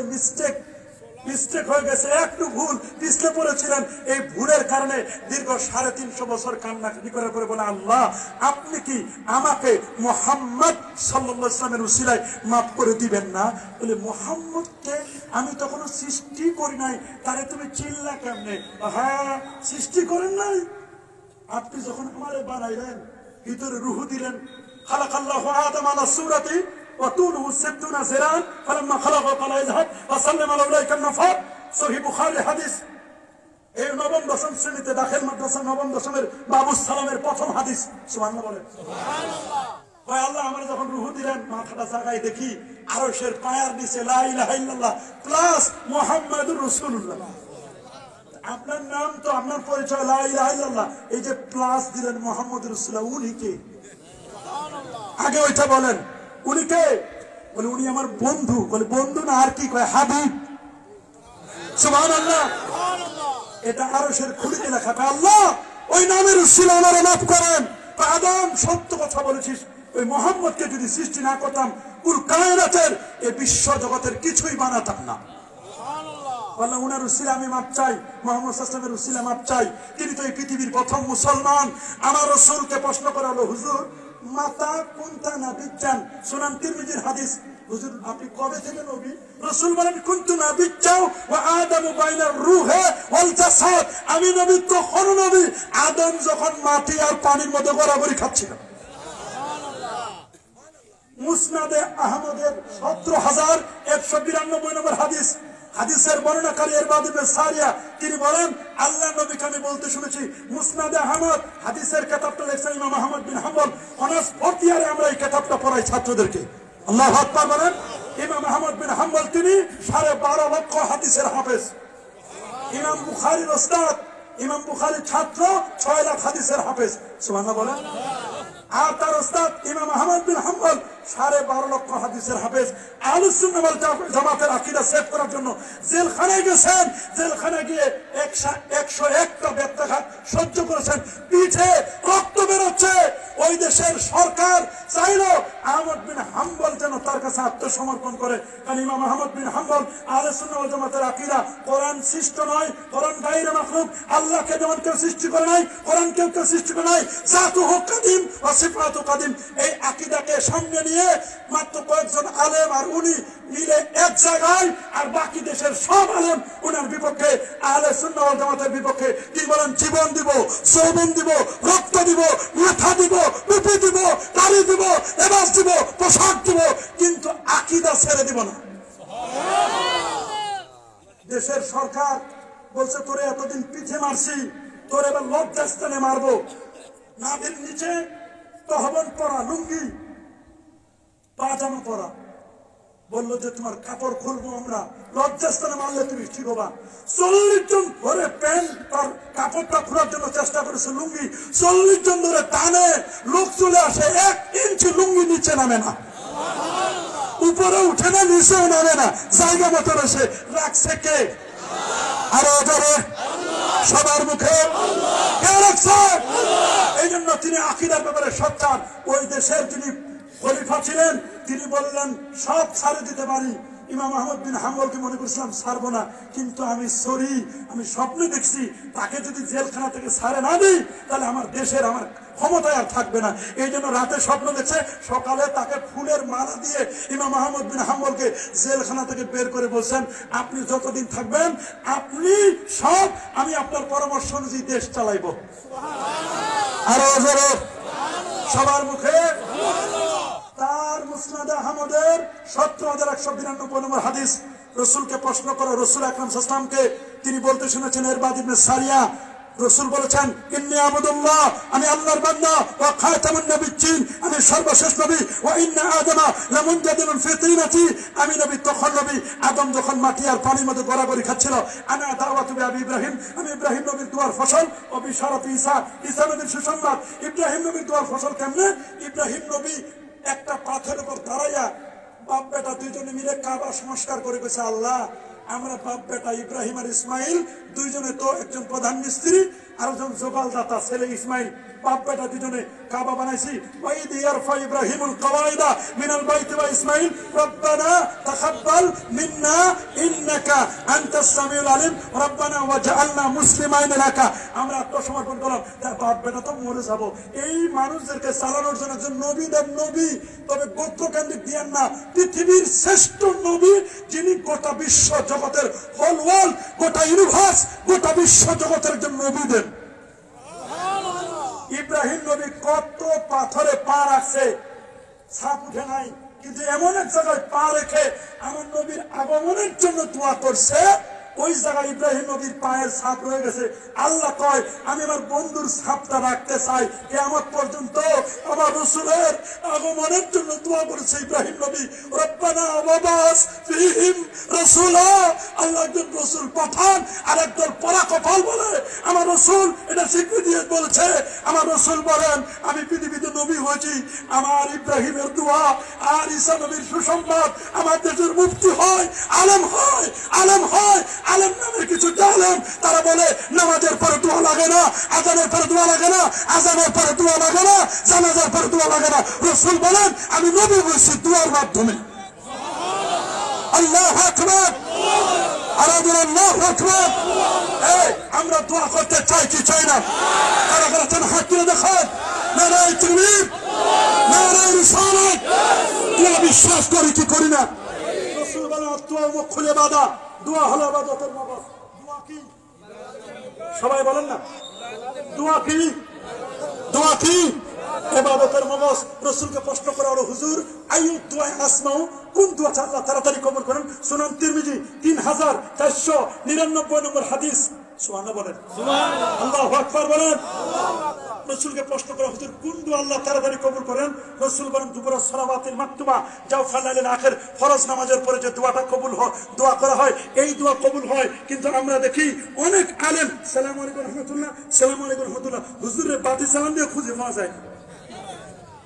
মিস্টেক হয়ে গেছে, একটু ভুল পিছলে পড়েছিলেন। এই ভুলের কারণে দীর্ঘ 350 বছর কান্নাকাটি করার পরে বলে, আল্লাহ আপনি কি আমাকে মুহাম্মদ সাল্লাল্লাহু আলাইহি ওয়াসাল্লামের উসিলায় মাফ করে দিবেন না? বলে, মুহাম্মদকে আমি তো কোনো সৃষ্টি করি নাই, তারে তুমি চিল্লা কেমনে? হ্যাঁ, সৃষ্টি করেন নাই। আপনি যখন আমারে বানাইলেন, ভিতরে রূহ দিলেন। খালাকাল্লাহু আদম আলা সূরাতি وطوله 60 ذراعا فلما خلقه قال اذهب وسلم على اولئك النفر। সহিহ বুখারী হাদিস। এই নবম দশম শ্রেণীতে দাখিল মাদ্রাসা নবম দশমের বাবু সালামের প্রথম হাদিস। সুবহানাল্লাহ বলেন। সুবহানাল্লাহ। কয় আল্লাহ আমার যখন রূহ দিলেন, মাথাটা জাগাই দেখি আরশের পায়ার নিচে লা ইলাহা ইল্লাল্লাহ প্লাস মুহাম্মাদুর রাসূলুল্লাহ। আপনার নাম তো, আপনার পরিচয় লা ইলাহা ইল্লাল্লাহ, এই যে প্লাস দিলেন মুহাম্মাদুর রাসূলুল্লাহ, উনি কে? সুবহানাল্লাহ। আগে ওইটা বলেন, উনি কে? বলে উনি আমার বন্ধু। বলে বন্ধু না আর কি? কয় হাবিব। সুবহানাল্লাহ। এটা আরশের খুলিতে লেখা। আল্লাহ ওই নামের উসিলা আমারে মাফ করেন। আদম সত্য কথা বলেছিস, ওই মুহাম্মদকে যদি সৃষ্টি না করতাম কুল কায়নাতের এই বিশ্ব জগতের কিছুই বানাতাম না। সুবহানাল্লাহ। উনার উসিলা আমি মাফ চাই, মুহাম্মদ সাল্লাল্লাহু আলাইহি ওয়াসাল্লামের উসিলা মাফ চাই। তিনি তো এই পৃথিবীর প্রথম মুসলমান। আমার রাসূলকে প্রশ্ন করা হলো, হুজুর মাতা কুনতা নাবিয়্যান, সুনান তিরমিজির হাদিস, হুজুর আপনি কবে থেকে নবী? রাসূল বলেন, কুনতু নাবিয়্যান ওয়া আদামু বাইনার রূহি ওয়াল জাসাদ। আমি নবী তখন নবী, আদম যখন মাটি আর পানির মধ্যে গড়াগড়ি খাচ্ছিল। সুবহানাল্লাহ। মুসনাদে আহমদের 17192 নম্বর হাদিস। হাদিসের বর্ণনাকারী ইরবাদ ইবনে সারিয়া তিনি বলেন, আল্লাহর নবীকে আমি বলতে শুনেছি। মুসনাদে আহমদ হাদিসের কিতাবটা লিখছেন ইমাম আহমদ বিন হাম্বল। অনার্স 4th ইয়ারে আমরা এই কিতাবটা পড়াই ছাত্রদেরকে। আল্লাহু আকবার বলেন। ইমাম আহমদ বিন হাম্বল তিনি 12.5 লক্ষ হাদিসের হাফেজ। ইমাম বুখারীর ওস্তাদ, ইমাম বুখারীর ছাত্র 6 লাখ হাদিসের হাফেজ। সুবহানাল্লাহ বলেন। আর তার ওস্তাদ ইমাম আহমদ বিন হাম্বল 12.5 লক্ষ হাদিসের হাফেজ। আহলুস সুন্নাহ ওয়াল জামাতের আকীদা সেভ করার জন্য জেলখানায় গেছেন। জেলখানায় গিয়ে 101টা ব্যত্যাঘাত সহ্য করেছেন। পিঠে রক্ত বেরোচ্ছে। ওই দেশের সরকার চাইল আহমদ বিন হাম্বল যেন তার কাছে আত্মসমর্পণ করে। কারণ ইমাম আহমদ বিন হাম্বল আহলুস সুন্নাহ ওয়াল জামাতের আকীদা, কোরআন সৃষ্ট নয়, কোরআন গায়রে মাখলুক। আল্লাহকে যেমন কেউ সৃষ্টি করে নাই, কোরআন কেউ সৃষ্টি করে নাই। জাতুহু কাদিম ওয়া সিফাতু কাদিম। এই আকীদাকে সামনে নিয়ে মাত্র কয়েকজন আলেম আর উনি মিলে এক জায়গায়, আর বাকি দেশের সব আলেম উনার বিপক্ষে, আহলে সুন্নাহ ওয়াল জামাতের বিপক্ষে। কি বলেন? জীবন দিব, যৌবন দিব, রক্ত দিব, মাথা দিব, টুপি দিব, দাড়ি দিব, লেবাস দিব, পোশাক দিব, কিন্তু আকীদা ছেড়ে দিব না। দেশের সরকার বলছে, তোরে এতদিন পিঠে মারছি, তোর এবার লজ্জাস্থানে মারবো। নাভির নিচে তহবন পরা, লুঙ্গি পাজামা পরা। বললো যে তোমার কাপড় খুলবো আমরা, লজ্জাস্থানে মারলে তুমি ঠিক হবা। 40 জন ধরে প্যান্ট তার কাপড়টা খোলার জন্য চেষ্টা করেছে, লুঙ্গি 40 জন ধরে টানে, লোক চলে আসে, 1 ইঞ্চি লুঙ্গি নিচে নামে না, উপরে উঠে না, নিচেও নামে না, জায়গা মতো রয়েছে। রাখছে কে? আরো ধরে সবার মুখে কে রাখছে? এই জন্য তিনি আকীদার ব্যাপারে সোচ্চার। ওই দেশের যিনি খলিফা ছিলেন তিনি বললেন, সব ছাড়ে দিতে পারি। ইমাম আহমদ বিন হাম্বলকে মনে করছিলাম ছাড়বো না, কিন্তু আমি স্বপ্নে দেখছি তাকে যদি জেলখানা থেকে ছাড়ে না দিই, তাহলে আমার দেশের, আমার ক্ষমতায় আর থাকবে না। এই জন্য রাতে স্বপ্ন দেখছে, সকালে তাকে ফুলের মালা দিয়ে ইমাম আহমদ বিন হাম্বলকে জেলখানা থেকে বের করে বলছেন, আপনি যতদিন থাকবেন আপনি সব, আমি আপনার পরামর্শ অনুযায়ী দেশ চালাইব। আরো জোরে সবার মুখে। তার মুসনাদ আহমদের 17,192 নম্বর হাদিস, রসুলকে প্রশ্ন করো, রসুল আকরাম সাল্লাল্লাহু আলাইহি ওয়াসাল্লামকে তিনি বলতে শুনেছেন, ইরবাদ ইবনে সারিয়া, রসুল বলেছেন, ইন্নী আবুদুল্লাহ, আমি আল্লাহর বান্দা, ওয়া খাতামুন নবিয়্যিন, আমি সর্বশেষ নবী, ওয়া ইন্না আদামা লামুনজাদিলুন ফি তিনাতি, আমি নবী তখন নবী, আদম যখন মাটি আর পানির মধ্যে গড়াগড়ি খাচ্ছিল, আনা দাওয়াতু আবি ইব্রাহিম, আমি ইব্রাহিম নবীর দুয়ার ফসল, ও বিশারাত ঈসা, ঈসা নবীর সুসংবাদ। ইব্রাহিম নবীর দুয়ার ফসল কেমনে? ইব্রাহিম নবী একটা পাথরের উপর দাঁড়াইয়া বাপ বেটা দুইজনে মিলে কাবা সংস্কার করে গেছে, আল্লাহ আমরা বাপ বেটা ইব্রাহিম আর ইসমাইল দুইজনে তো একজন প্রধান মিস্ত্রি আর একজন জোগালদাতা ছেলে ইসমাইল, বাপ বেটা দুজনে কাবা বানাইছি। ওয়াইদ ইয়ারফা ইব্রাহিমুল কওয়াইদা মিনাল বাইতি ওয়া ইসমাইল রব্বানা তাকাব্বাল মিন্না ইন্নাকা আনতাস সামিউল আলিম রব্বানা ওয়াজআলনা মুসলিমাইন লাকা। আমরা আত্মসমর্পণ করলাম। তার বাপ বেটা তো মরে যাব, এই মানুষদেরকে চালানোর জন্য একজন নবীদের নবী, তবে গোত্রকেন্দ্রিক দিয়েন না, পৃথিবীর শ্রেষ্ঠ নবী যিনি গোটা বিশ্ব জগতের হোল ওয়ার্ল্ড, গোটা ইউনিভার্স, গোটা বিশ্ব জগতের একজন নবী দেন। ইব্রাহিম নবী কত পাথরে পা রাখছে, ছাপ উঠে নাই, কিন্তু এমন এক জায়গায় পা রেখে আমার নবীর আগমনের জন্য দোয়া করছে, ওই জায়গায় ইব্রাহিম নবীর পায়ের ছাপ রয়ে গেছে। আল্লাহ কয়, আমি আমার বন্ধুর ছাপটা রাখতে চাই কিয়ামত পর্যন্ত। আমার রাসূলের আগমনের জন্য দোয়া করেছে ইব্রাহিম নবী, রব্বানা ওয়াবাস ফীহিম রাসূলা, আল্লাহ একজন রাসূল পাঠান। আর একদল পরা কপাল বলে আমার রাসূল এটা স্বীকৃতি দিয়ে বলেছে, আমার রাসূল বলেন আমি পৃথিবীতে নবী হয়েছি, আমার ইব্রাহিমের দোয়া আর ঈসা নবীর সুসংবাদ আমার দেশের মুফতি হয়, আলেম হয়, আলেম হয়। আলেম নামের কিছু জালেম, তারা বলে নামাজের পরে দোয়া লাগে না, আজানের পরে দোয়া লাগে না, আজানের পরে দোয়া লাগে না, জানাজার পরে দোয়া লাগে না। রাসূল বলেন আমি নবী হয়েছি দোয়ার মাধ্যমে। আল্লাহু আকবার, আল্লাহু আকবার। এই আমরা দোয়া করতে চাই কি চাই না? কারা কারা চান হাত তুলে দেখান। নারায়ে তাকবীর, নারায়ে রিসালাত। আমরা বিশ্বাস করি কি করি না? রাসূল বলেন দোয়া মুখুল ইবাদত, দোয়া হলো ইবাদতের মগজ। দোয়া কি? সবাই বলেন না, দোয়া কি? দোয়া কি? ইবাদতের মগজ। রাসূলকে প্রশ্ন করা হলো, হুজুর আইয়ু দুআ আসমাউ, কোন দোয়া আল্লাহ তাড়াতাড়ি কবুল করেন? সুনান তিরমিজি 3499 নম্বর হাদিস। সুবহানাল্লাহ বলেন, সুবহানাল্লাহ, আল্লাহু আকবার বলেন। রাসূলকে প্রশ্ন করা, হুজুর কোন দোয়া আল্লাহ তাড়াতাড়ি কবুল করেন? রাসূল বলেন দুবুরা সালাওয়াতিল মাকতুবা, জাওফাল লাইলিল আখির, ফরজ নামাজের পরে যে দোয়াটা কবুল হয়, দোয়া করা হয়, এই দোয়া কবুল হয়। কিন্তু আমরা দেখি অনেক আলেম সালাম আলাইকুম রাহমাতুল্লাহ, সালাম আলাইকুম রাহমাতুল্লাহ, হুজুরের বাতি সালাম দিয়ে খুঁজে পাওয়া যায়।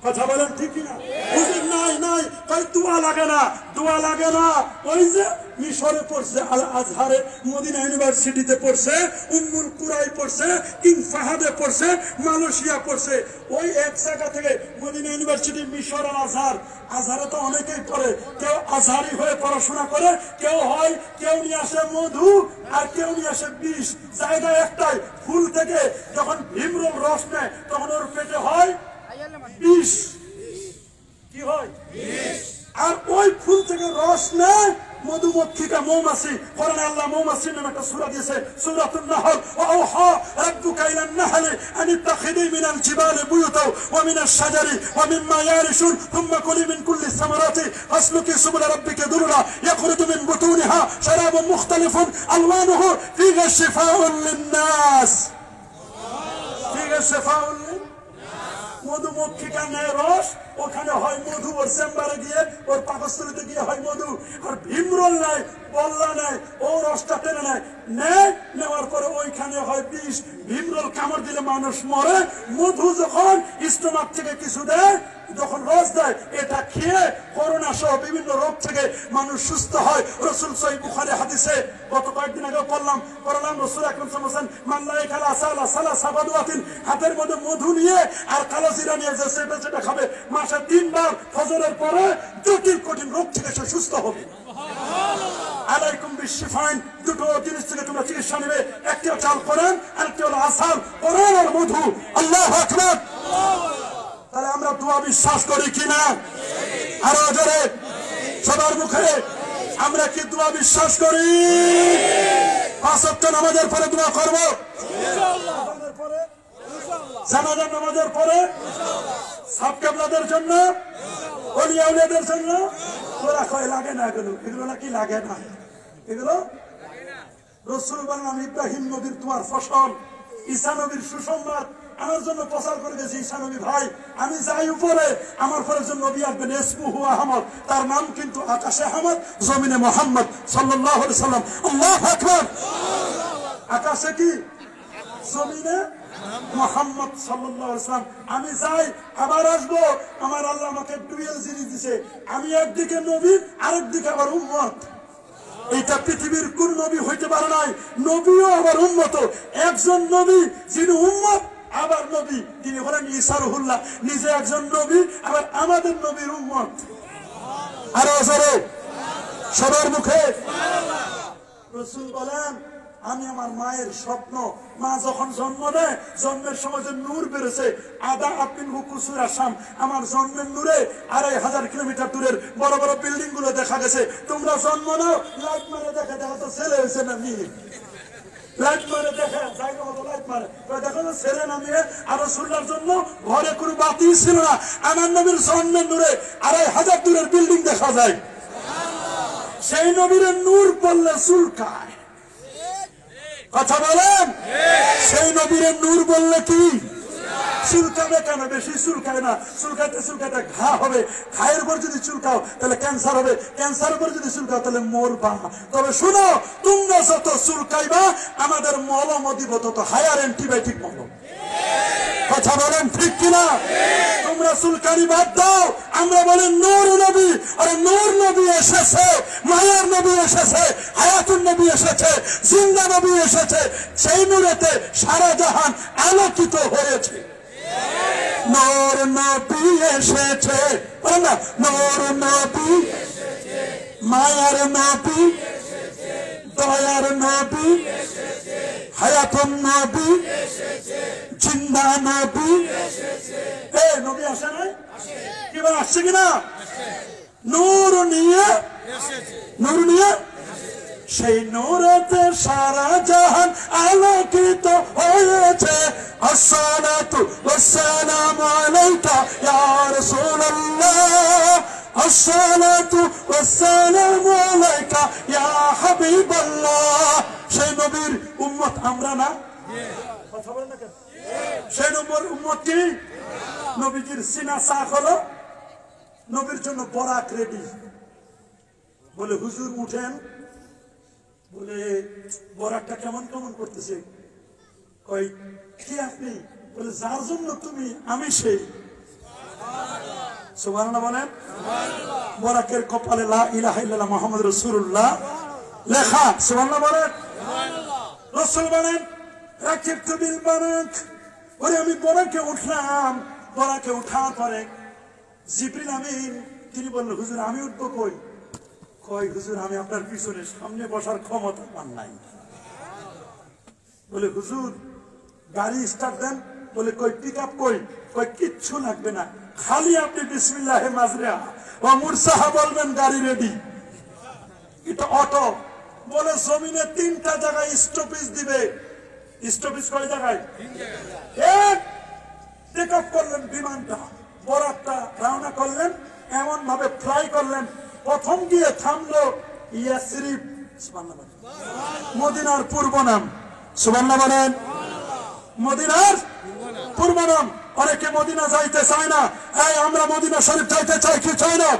কথা বলেন ঠিক কিনা? হুজুর নাই নাই, তাই দোয়া লাগে না, দোয়া লাগে না। ওই যে মিশরে পড়ছে, আল আজহারে, মদিনা ইউনিভার্সিটিতে পড়ছে, উম্মুল কুরাই পড়ছে, কিং ফাহাদে পড়ছে, মালয়েশিয়া পড়ছে। ওই এক জায়গা থেকে মদিনা ইউনিভার্সিটি, মিশর আর আজহার। আজহারে তো অনেকেই পড়ে, কেউ আজহারি হয়ে পড়াশোনা করে, কেউ হয়, কেউ নিয়ে আসে মধু আর কেউ নিয়ে আসে বিষ। জায়গা একটাই, ফুল থেকে যখন ভীমরুল রস নেয় তখন ওর পেটে হয় বিষ। কি হয়? বিষ। আর ওই ফুল থেকে রস নেয় মধুমক্ষিকা, মৌমাছি। কোরআনে আল্লাহ মৌমাছির নামে একটা সূরা দিয়েছে, সূরাতুন নাহল। ওয়াওহা রাব্বুকা ইলান নাহলি আন ইত্তাখিযি মিনাল জিবালি বুয়ুতাও ওয়া মিনাশ শাজারি ওয়া মিম্মা ইয়ারিশুন থুম্মা কুলি মিন কুল্লি সামারাতি ফাসলুকি সুবুলা রাব্বিকা দুরুরা ইয়াখরুজু মিন বুতুনিহা শারাবুন মুখতালিফুন আলওয়ানুহু ফীহি শিফাউন লিন-নাস। ফীহি শিফাউন, মধুমক্ষিকা নেয় রস, ওখানে হয় মধু, ওর চেম্বারে গিয়ে ওর পাকস্থলীতে গিয়ে হয় মধু। আর ভীমরোল নেয়, বল্লা নেয়, ও রসটা টেনে নেয়, নেওয়ার পরে ওইখানে হয় বিষ। ভীমরোল কামড় দিলে মানুষ মরে, মধু যখন স্টোমাক থেকে কিছু দেয়, যখন রস দেয়, এটা খেয়ে করোনা সহ বিভিন্ন রোগ থেকে মানুষ সুস্থ হয়। রাসূল সহিহ বুখারী হাদিসে গত কয়েকদিন আগে পড়লাম রাসূল আকরাম সাল্লাল্লাহু আলাইহি ওয়াসাল্লাম, মান লাইকা আসালা সালাসা বাদওয়াতিন, হাতের মধ্যে মধু নিয়ে আর কালো জিরা নিয়ে যে সেটা খাবে, মাসে 3 বার ফজরের পরে জটিল কঠিন রোগ থেকে সে সুস্থ হবে। আলাইকুম বিশিফাইন, দুটো জিনিস থেকে তোমরা চিকিৎসা নেবে, একটি হচ্ছে আল কোরআন, আরেকটি হলো আসাল। কোরআন আর মধু। আল্লাহু আকবার। বিশ্বাস করি কিনা? আরো জোরে সবার মুখে আমরা কি দোয়া বিশ্বাস করি? 5 ওয়াক্ত নামাজের পরে দোয়া করব, জানাজার নামাজের পরে, সাব কিবলাদের জন্য, ওলিয়া উলিয়াদের জন্য। তোরা কয় লাগে না, এগুলো নাকি লাগে না, এগুলো রাসূল বললেন ইব্রাহিম নবীর তোমার ফসল, ঈসা নবীর সুসংবাদ আমার জন্য প্রচার করে গেছে। ঈসা নবী ভাই আমি যাই উপরে, আমার পরে একজন নবী আসবেন, ইসমুহু আহমদ, তার নাম কিন্তু আকাশে আহমদ, জমিনে মুহাম্মদ সাল্লাল্লাহু আলাইহি সাল্লাম। আল্লাহু আকবার। আকাশে কি, জমিনে মুহাম্মদ সাল্লাল্লাহু আলাইহি সাল্লাম। আমি যাই আবার আসবো, আমার আল্লাহ আমাকে ডুয়েল জিনিস দিয়েছে, আমি একদিকে নবী আরেকদিকে আবার উম্মত। এটা পৃথিবীর কোন নবী হইতে পারে নাই, নবীও আবার উম্মত। একজন নবী যিনি উম্মত আবার নবী, তিনি হলেন ঈসা রুহুল্লাহ, নিজে একজন নবী আবার আমাদের নবীর উম্মত। আরো জোরে সবার মুখে রাসূল বলেন আমি আমার মায়ের স্বপ্ন, মা যখন জন্ম নেয়, জন্মের সময় যে নূর বেরোছে, আদা আপিন হুকুসুর আসাম, আমার জন্মের নূরে 2500 কিলোমিটার দূরের বড় বড় বিল্ডিং গুলো দেখা গেছে। তোমরা জন্ম নাও, লাইট মারে দেখা তো ছেলে হয়েছে না মেয়ে, লাইট মারে দেখা জায়গা মতো লাইট মারে দেখা তো ছেলে না মেয়ে। আর রাসূলের জন্য ঘরে কোনো বাতি ছিল না, আমার নবীর জন্মের নূরে 2500 দূরের বিল্ডিং দেখা যায়। সেই নবীর নূর পড়লে চুলকায়, কথা বলেন, সেই নবীর নূর বললে কি চুলকাবে কেন? বেশি চুলকায় না, চুলকাতে চুলকাতে ঘা হবে, ঘায়ের উপর যদি চুলকাও তাহলে ক্যান্সার হবে, ক্যান্সার উপর যদি চুলকাও তাহলে মরবা। তবে শুনো, তোমরা যত চুলকাইবা আমাদের মলম দিব তত হায়ার অ্যান্টিবায়োটিক মলম। কথা বলেন ঠিক কিনা? তোমরা চুলকানি বাদ দাও, আমরা বলি নূর নবী, আর নূর নবী এসেছে, মায়ার নবী এসেছে, হায়াতুন নবী এসেছে, জিন্দা নবী এসেছে, সেই নূরেতে সারা জাহান আলোকিত হয়েছে। নূর নবী এসেছে, বলেন না, নূর নবী এসেছে, মায়ার নবী এসেছে, দয়ার নবী এসেছে, হায়াতুন নবী এসেছে, জিন্দা নবী এসেছে। এই নবী আসে নাই? কিবা আসছে কিনা? নূর নিয়ে এসেছে, নূর নিয়ে, সেই নূরেতে সারা জাহান আলোকিত হয়েছে। আসসালাতু ওয়াসসালামু আলাইকা ইয়া রাসূলুল্লাহ, আসসালাতু ওয়াসসালামু আলাইকা ইয়া হাবিবাল্লাহ। সেই নবীর উম্মত আমরা না? কথা বলেন না কেন? সেই নবীর উম্মত কি? নবীজির সিনা সাফ হলো, নবীর জন্য বরাক রেডি। বলে হুজুর উঠেন, বলে বরাকটা কেমন কেমন করতেছে, কই কি আপনি? বলে যার জন্য তুমি আমি সেই। সুবহানাল্লাহ বলেন। বরাকের কপালে লা ইলাহা ইল্লাল্লাহ মুহাম্মাদুর রাসূলুল্লাহ লেখা। সুবহানাল্লাহ বলেন। রাসূল বলেন রাকিবতু বিল বারাক, ওরে আমি বরাকে উঠলাম। বরাকে উঠার পরে জিবরিল আমিন তিনি বললেন হুজুর আমি উঠবো কই? কই হুজুর আমি আপনার পিছনে, সামনে বসার ক্ষমতা পান নাই। বলে হুজুর গাড়ি স্টার্ট দেন। বলে কই পিক আপ কই? কই কিচ্ছু লাগবে না, খালি আপনি বিসমিল্লাহে মাজরিহা ওয়া মুরসাহা বলবেন, গাড়ি রেডি। এটা অটো। বলে জমিনে 3টা জায়গায় স্টপেজ দিবে। স্টপেজ কয় জায়গায়? 3 জায়গায়। টেক অফ করলেন বিমানটা, বরাকটা রওনা করলেন, এমন ভাবে ফ্লাই করলেন, প্রথম গিয়ে থামলো ইয়াসরিব, সুবহানাল্লাহ, মদিনার পূর্ব নাম। সুবহানাল্লাহ বলেন। মদিনার পূর্ব নাম। অনেকে মদিনা যাইতে চায় না, এই আমরা মদিনা শরীফ যাইতে চাই কি চাই না?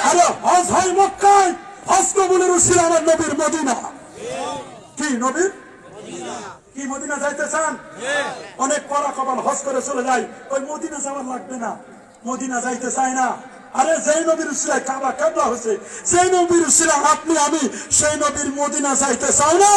আরে হজ হয় মক্কায়, হজ কবুলের উসিলা আমার নবীর মদিনা। কি নবীর কি মদিনা যাইতে চান? অনেক পরা কপাল হজ করে চলে যায়, ওই মদিনা যাওয়ার লাগবে না, মদিনা যাইতে চায় না। আরে যেই নবীর উসিলায় কাবা কাবলা হয়েছে, সেই নবীর উসিলায় আপনি আমি সেই নবীর মদিনা যাইতে চাও না?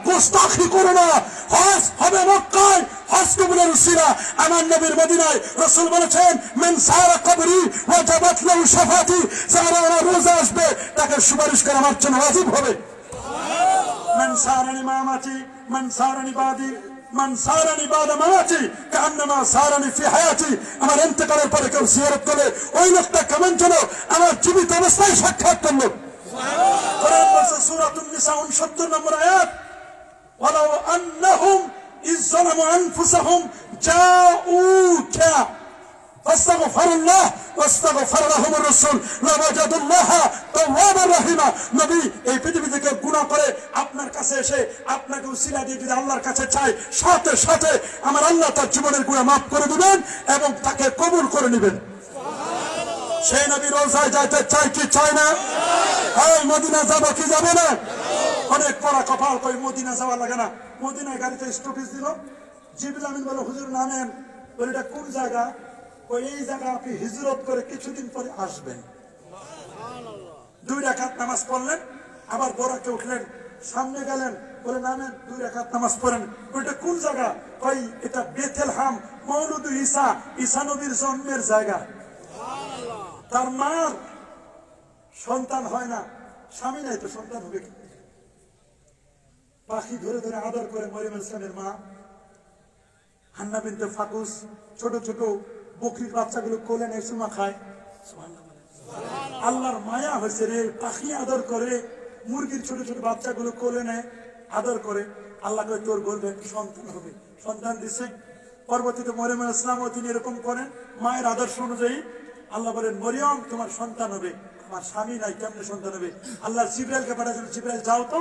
গোস্তাখি করো না। হজ হবে মক্কায়, হজ কবুলের উসিলা আমার নবীর মদিনায়। রাসূল বলেছেন মান সারা কবরি ওয়াজাবাত লাহু শাফাতি, যারা আমার রোজা আসবে তাকে সুপারিশ করা আমার জন্য ওয়াজিব হবে। মান সারা ইমামাতি মান সারা ইবাদি মান সারানি বাদা মামাতি কান্নামা সারানি ফি হায়াতি, আমার ইন্তেকালের পরে কেউ জিয়ারত করে ওই লোকটা কেমন যেন আমার জীবিত অবস্থায় সাক্ষাৎ করলো। কোরআন বলছে সূরাতুন নিসা 69 নম্বর আয়াত, ওয়ালাউ আন্নাহুম ইয যালামু আনফুসাহুম জাউকা ফাস্তাগফিরুল্লাহ ওয়াস্তাগফার লাহুমুর রাসূল লাওয়াজাদুল্লাহা তাওয়াবার রহিমা। নবী এই পৃথিবী থেকে গুনাহ করে আপনার কাছে এসে আপনাকে উসিলা দিয়ে যদি আল্লাহর কাছে চায়, সাথে সাথে আমার আল্লাহ তার জীবনের গুনাহ মাফ করে দিবেন এবং তাকে কবুল করে নেবেন। সেই নবী রোজায় যাইতে চাই কি চায় না? এই মদিনা যাব কি যাবে না? অনেক পড়া কপাল কই মদিনা যাওয়া লাগে না। মদিনায় গাড়িতে স্টপেজ দিল, জিবরিল আমিন বলে হুজুর নামেন। বলে এটা কোন জায়গা? ওই এই জায়গা আপনি হিজরত করে কিছুদিন পরে আসবেন। 2 রাকাত নামাজ পড়লেন, আবার বোরাকে উঠলেন, সামনে গেলেন, বলে নামেন 2 রাকাত নামাজ পড়েন। ওইটা কোন জায়গা? ওই এটা বেথেলহাম, মওলুদ ঈসা, ঈসা নবীর জন্মের জায়গা। তার মার সন্তান হয় না, স্বামী নাই তো সন্তান হবে কি? পাখি ধরে ধরে আদর করে মরিয়ম ইসলামের মা হান্না বিনতে ফাকুস ছোট ছোট বকরির বাচ্চাগুলো কোলে নেয়, সুমা খায়। আল্লাহর মায়া হয়েছে রে, পাখি আদর করে, মুরগির ছোট ছোট বাচ্চাগুলো কোলে নেয়, আদর করে। আল্লাহ কয় তোর গর্ভে একটি সন্তান হবে। সন্তান দিচ্ছে। পরবর্তীতে মরিয়ম ইসলামও তিনি এরকম করেন, মায়ের আদর্শ অনুযায়ী। আল্লাহ বলেন মরিয়ম তোমার সন্তান হবে। আমার স্বামী নাই, কেমনে সন্তান হবে? আল্লাহ জিবরাইলকে পাঠাচ্ছেন, জিবরাইল যাও তো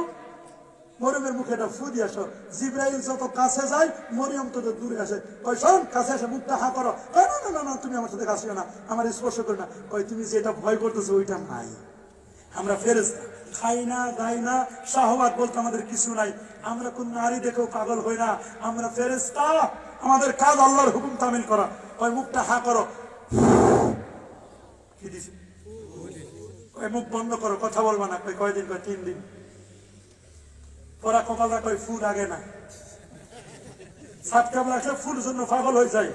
মরিয়মের মুখে একটা ফু দিয়ে আসো। জিবরাইল যত কাছে যায় মরিয়ম তত দূরে আসে। কই শোন, কাছে আসে, মুখটা হা করো। না না না, তুমি আমার সাথে কাছে না, আমার স্পর্শ করো না। কই তুমি যেটা ভয় করতেছো ওইটা নাই। আমরা ফেরেশতা, খাই না, দাই না, শাহওয়াত বলতে আমাদের কিছু নাই। আমরা কোন নারী দেখেও পাগল হই না, আমরা ফেরেশতা। আমাদের কাজ আল্লাহর হুকুম তামিল করা। কই মুখটা হা করো। কি দিছে? কই মুখ বন্ধ করো, কথা বলবা না। কই কয়দিন? কই 3 দিন। পরা কপালটা কই ফুল আগে না, সাত কামলা আসলে ফুল জন্য পাগল হয়ে যায়।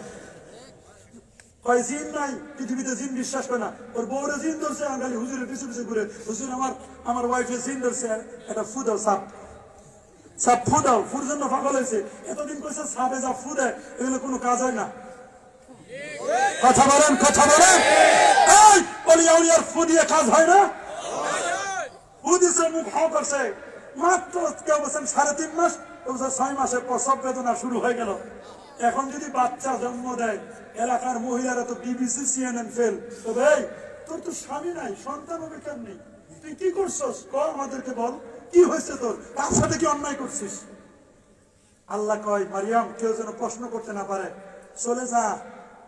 কয় জিন নাই পৃথিবীতে, জিন বিশ্বাস করে না। ওর বউরে জিন ধরছে, আঙ্গালি হুজুরের পিছু পিছু ঘুরে, হুজুর আমার ওয়াইফে জিন ধরছে, এটা ফু দাও, সাপ সাপ ফু দাও। ফুর জন্য পাগল হয়েছে। এতদিন কইছে সাপে যা ফু দেয় এগুলো কোনো কাজ হয় না। কথা বলেন, কথা বলেন। এই ওলিয়া উলিয়ার ফু দিয়ে কাজ হয় না। ফু দিছে, মুখ হাও করছে, মাত্র কেউ বলছেন 3.5 মাস, কেউ 6 মাসে প্রসব বেদনা শুরু হয়ে গেল। এখন যদি বাচ্চা জন্ম দেয়, এলাকার মহিলারা তো BBC CNN ফেল। তো ভাই তোর তো স্বামী নাই, সন্তান হবে কেমনি? তুই কি করছস? আমাদেরকে বল, কি হয়েছে তোর? তার সাথে কি অন্যায় করছিস? আল্লাহ কয় মারিয়াম কেউ যেন প্রশ্ন করতে না পারে, চলে যা।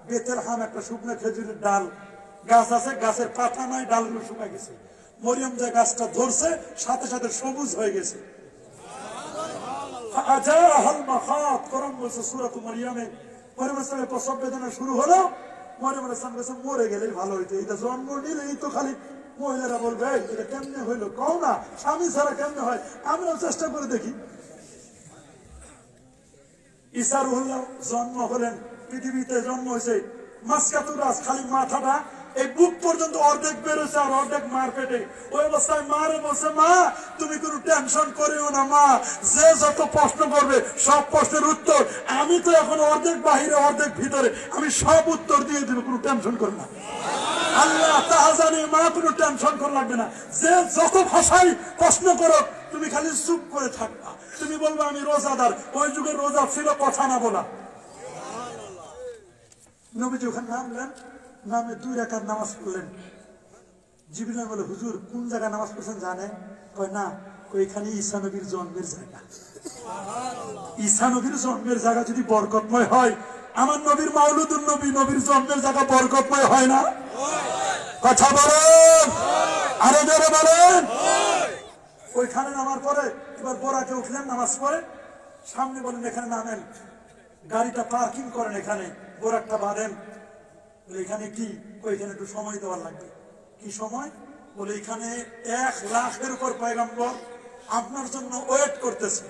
বেথেলহাম একটা শুকনো খেজুরের ডাল গাছ আছে, গাছের পাতা নাই, ডালগুলো শুকায় গেছে। মরিয়ম যে গাছটা ধরছে সাথে সাথে সবুজ হয়ে গেছে। কোরআন বলছে সূরাতুল মারিয়ামে, মরিয়ম ইসলামের প্রসব বেদনা শুরু হলো। মরিয়ম ইসলাম কাছে মরে গেলেই ভালো হইতো, এটা জন্ম নিলেই তো খালি মহিলারা বলবে এটা কেমনে হইলো, কও না স্বামী ছাড়া কেমনে হয়, আমরাও চেষ্টা করে দেখি। ঈসা রুহুল্লাহ জন্ম হলেন, পৃথিবীতে জন্ম হয়েছে মাসকাতুর রাস, খালি মাথাটা এই বুক পর্যন্ত অর্ধেক বেরোছে আর অর্ধেক মার পেটে। ওই অবস্থায় মারে বলছে মা তুমি কোনো টেনশন করিও না মা, যে যত প্রশ্ন করবে সব প্রশ্নের উত্তর আমি তো এখন অর্ধেক বাহিরে অর্ধেক ভিতরে, আমি সব উত্তর দিয়ে দেবো, কোনো টেনশন করো না। আল্লাহ তাহা জানি মা, কোনো টেনশন করা লাগবে না। যে যত ভাষায় প্রশ্ন করো তুমি খালি চুপ করে থাকবা, তুমি বলবে আমি রোজাদার। ওই যুগের রোজা ছিল কথা না বলা। নবীজি ওখানে নামলেন, নামে 2 রাকাত নামাজ পড়লেন। জিবরিল বলে হুজুর কোন জায়গায় নামাজ পড়ছেন জানেন? কয় না। এখানে ঈসা নবীর জন্মের জায়গা। ঈসা নবীর জন্মের জায়গা যদি বরকতময় হয়, আমার নবীর মাওলুদুন নবী, নবীর জন্মের জায়গা বরকতময় হয় না? কথা বলেন, আরো জোরে বলেন। ওইখানে নামার পরে এবার বোরাকে উঠলেন, নামাজ পড়ে সামনে বলেন এখানে নামেন, গাড়িটা পার্কিং করেন, এখানে বোরাকটা বাঁধেন। বলে এখানে কি? এখানে একটু সময় দেওয়ার লাগবে। কি সময়? বলে এখানে 1 লাখের উপর পয়গম্বর আপনার জন্য ওয়েট করতেছে।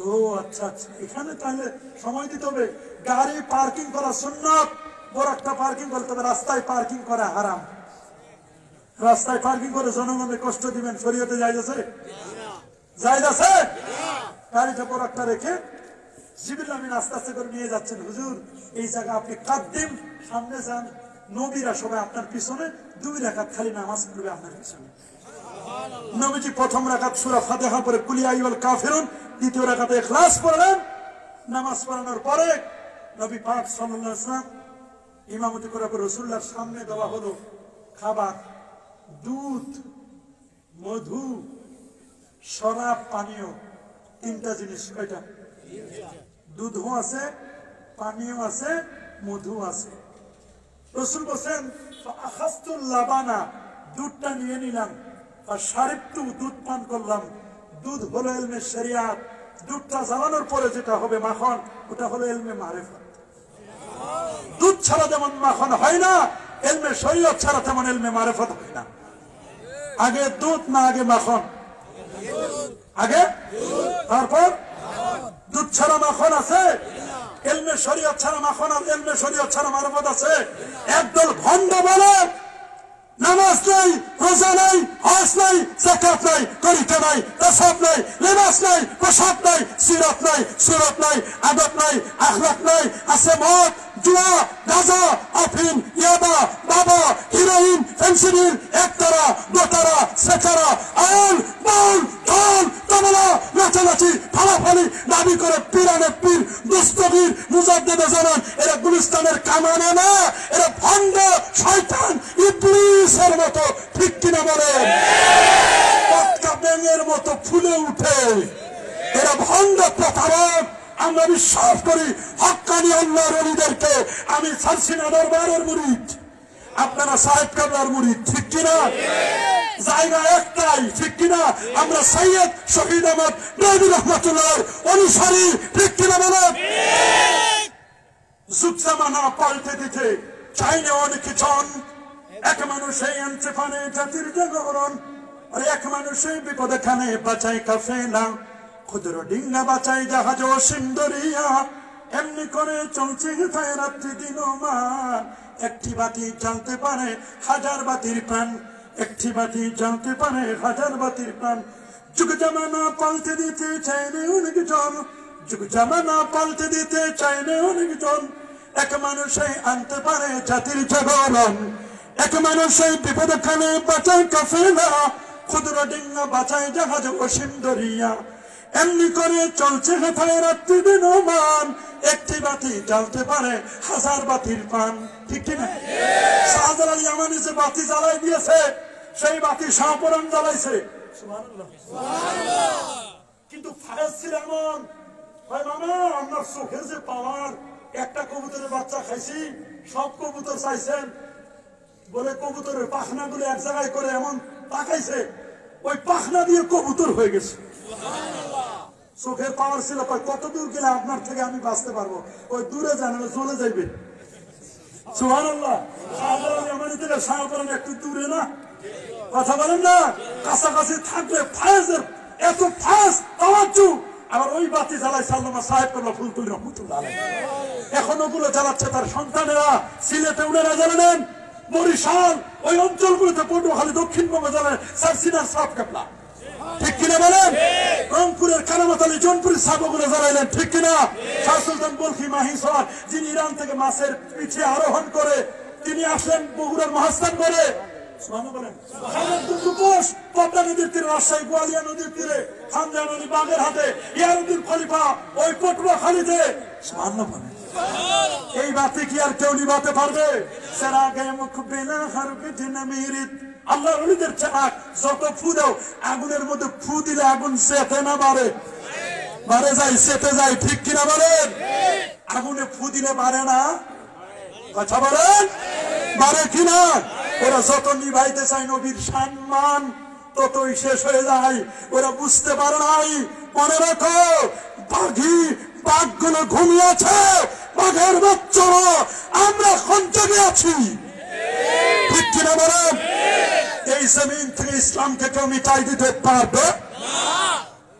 ও আচ্ছা আচ্ছা, এখানে তাহলে সময় দিতে হবে। গাড়ি পার্কিং করা সুন্নাত, বোরাকটা পার্কিং করতে হবে। রাস্তায় পার্কিং করা হারাম। রাস্তায় পার্কিং করে জনগণের কষ্ট দিবেন, শরীয়তে জায়েজ আছে? জায়েজ আছে? গাড়িটা বড় একটা রেখে জিবরিল আমিন আস্তে আস্তে করে নিয়ে যাচ্ছেন। হুজুর এই জায়গা আপনি কাদ্দিম, সামনে যান, নবীরা সবাই আপনার পিছনে 2 রাকাত খালি নামাজ পড়বে আপনার পিছনে। নবীজি প্রথম রাকাত সূরা ফাতিহা পড়ে কুল ইয়া আইয়ুহাল কাফিরুন, দ্বিতীয় রাকাতে ইখলাস পড়লেন। নামাজ পড়ানোর পরে নবী পাক সাল্লাল্লাহু আলাইহি ওয়াসাল্লাম ইমামতি করে রাসূলুল্লাহর সামনে দেওয়া হলো খাবার, দুধ, মধু, শরাব, পানীয়, 3টা জিনিস। কয়টা? দুধও আছে, পানীয় আছে, মধু আছে। রাসূল বলেন ফাখাসতুল লাবানা, দুধটা নিয়ে নিলাম, আর শারিবতু, দুধ পান করলাম। দুধ হলো ইলমে শরিয়াত, দুধটা জ্বালানোর পরে যেটা হবে মাখন, ওটা হলো ইলমে মারিফাত। দুধ ছাড়া যেমন মাখন হয় না, ইলমে শরিয়ত ছাড়া তেমন ইলমে মারিফাত হয় না। আগে দুধ না আগে মাখন? আগে, তারপর দুধ ছাড়া মাখন আছে? ইলমে শরিয়ত ছাড়া মাখন আর ইলমে শরিয়ত ছাড়া মারিফাত আছে? একদল ভণ্ড বলে নামাজ নাই, রোজা নাই, হজ নাই, যাকাত নাই, তরিকা নাই, তাসাউফ নাই, লিবাস নাই, পোশাক নাই, সিরাত নাই, সুরত নাই, আদব নাই, আখলাক নাই, আছে মদ, জুয়া, গাঁজা, আফিম, ইয়াবা, বাবা, হিরোইন, ফেন্সিডিল, একতারা, দোতারা, সেকারা, আউল, বাউল, ঢোল, তবলা, নাচানাচি, ফালাফালি, দাবি করে পীরানে পীর, দুস্তবীর, মুজাদ্দিদে জামান। এরা গুলিস্তানের কামানে না, এরা ভণ্ড, শয়তান, ইবলিসের মতো। ঠিক কিনা বলে? পটকা ব্যাঙের মতো ফুলে উঠে। এরা ভণ্ড, প্রতারক। আমরা বিশ্বাস করি হক্কানি আল্লাহর ওলিদেরকে। আমি সারসিনা দরবারের মুরিদ, আপনারা সাহেব কাবলার মুরিদ। ঠিক কিনা? জায়গা একটাই। ঠিক কিনা? আমরা সৈয়দ শহীদ আহমদ নবী রহমাতুল্লাহর অনুসারী। ঠিক কিনা বলেন? যুগ জামানা পাল্টে দিতে চাইলে অনেক জন। এক মানুষে আনছে পানে জাতির জাগরণ, আর এক মানুষে বিপদে খানে বাঁচাই কাফেলা, ক্ষুদ্র ডিঙ্গা বাঁচাই জাহাজ ও সিন্দরিয়া। এমনি করে চলছে হেথায় রাত্রি দিন মান। একটি বাতি জ্বালতে পারে 1000 বাতির প্রাণ, একটি বাতি জ্বালতে পারে 1000 বাতির প্রাণ। যুগ জামানা পাল্টে দিতে চাইলে অনেক জন, যুগ জামানা পাল্টে দিতে চাইলে অনেক জন। এক মানুষে আনতে পারে জাতির জাগরণ, এক মানুষে বিপদে খানে বাঁচাই কাফেলা, ক্ষুদ্র ডিঙ্গা বাঁচাই জাহাজ ও সিন্দরিয়া। এমনি করে চলছে হেথায় রাত্রি দিন মান। একটি বাতি জ্বালতে পারে 1000 বাতির পান। ঠিক কিনা? শাহজালাল ইয়ামানি যে বাতি জ্বালাই দিয়েছে, সেই বাতি শাহপরান জ্বালাইছে। সুবহানাল্লাহ, সুবহানাল্লাহ। কিন্তু ফায়েজ ছিল এমন, ভাই মামা আপনার চোখের যে পাওয়ার, একটা কবুতরের বাচ্চা খাইছি, সব কবুতর চাইছেন বলে কবুতরের পাখনা গুলো এক জায়গায় করে এমন তাকাইছে, ওই পাখনা দিয়ে কবুতর হয়ে গেছে। চোখের পাওয়ার ছিল, কত দূর গেলে আপনার থেকে আমি বাঁচতে পারবো, ওই দূরে জানেন চলে যাইবে। সুবহানাল্লাহ। শাহজালাল একটু দূরে না, কথা বলেন না? কাছাকাছি থাকলে ফায়েজের এত ফায়েজ তাওয়াজ্জু। আবার ওই বাতি জ্বালাইছে আল্লামা সাহেব কাবলা ফুলতুলি রহমাতুল্লাহ আলাইহি। এখন ওগুলো জ্বালাচ্ছে তার সন্তানেরা। সিলেটে উনারা জ্বালালেন, বরিশাল ওই অঞ্চলগুলোতে, পটুয়াখালী, দক্ষিণবঙ্গে জ্বালালেন সারসিনার সাহেব কাবলা। ঠিক কিনা বলেন? রংপুরের কারামাত আলী, জোনপুরের সাবগুলো জ্বালাইলেন। ঠিক কিনা? শাহ সুলতান বলখি মাহিসর, যিনি ইরান থেকে মাছের পিঠে আরোহণ করে তিনি আসলেন বগুড়ার মহাস্থান করে। পদ্মা নদীর তীরে, রাজশাহী গোয়ালিয়া নদীর তীরে, খানজা নদী বাগেরহাটে, ইয়ারুদ্দিন খলিফা ওই পটুয়াখালীতে। এই বাতি কি আর কেউ নিভাতে পারবে? আল্লাহর ওলিদের চাক যত ফু দাও, আগুনের মধ্যে ফু দিলে আগুন সেতে না বাড়ে, বাড়ে যায়, সেতে যায়। ঠিক কিনা বলেন? আগুনে ফু দিলে বাড়ে না, কথা বলেন, বাড়ে কিনা? ওরা যত নিভাইতে চায় নবীর সম্মান, ততই শেষ হয়ে যায়। ওরা বুঝতে পারে নাই। মনে রাখো, বাঘগুলো ঘুমিয়েছে, বাঘের বাচ্চারা আমরা সঞ্চয়ে আছি। ঠিক কিনা বলেন? এই জমিন থেকে ইসলামকে কেউ মিটাই দিতে পারবে?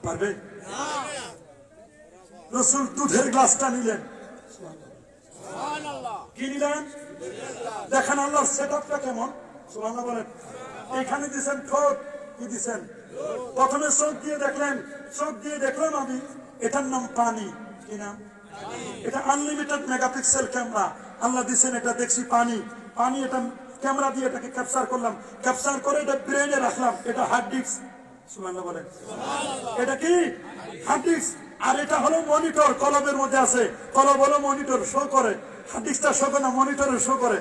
পারবে? রাসূল দুধের গ্লাসটা নিলেন, কি নিলেন? দেখেন আল্লাহর সেটআপটা কেমন। সুবহানাল্লাহ বলেন। এখানে দিয়েছেন ঠোঁট, কি দিয়েছেন? প্রথমে চোখ দিয়ে দেখলেন, চোখ দিয়ে দেখলাম আমি, এটার নাম পানি। কি নাম? এটা আনলিমিটেড মেগাপিক্সেল ক্যামেরা আল্লাহ দিচ্ছেন, এটা দেখছি পানি। পানি এটা ক্যামেরা দিয়ে এটাকে ক্যাপচার করলাম, ক্যাপচার করে এটা ব্রেনে রাখলাম, এটা হার্ড ডিস্ক। সুবহানাল্লাহ বলেন। এটা কি? Hard disk. আর এটা হলো মনিটর, কলমের মধ্যে আছে। কলম হলো মনিটর, শো করে। হার্ড ডিস্কটা শো করে না, মনিটরে শো করে।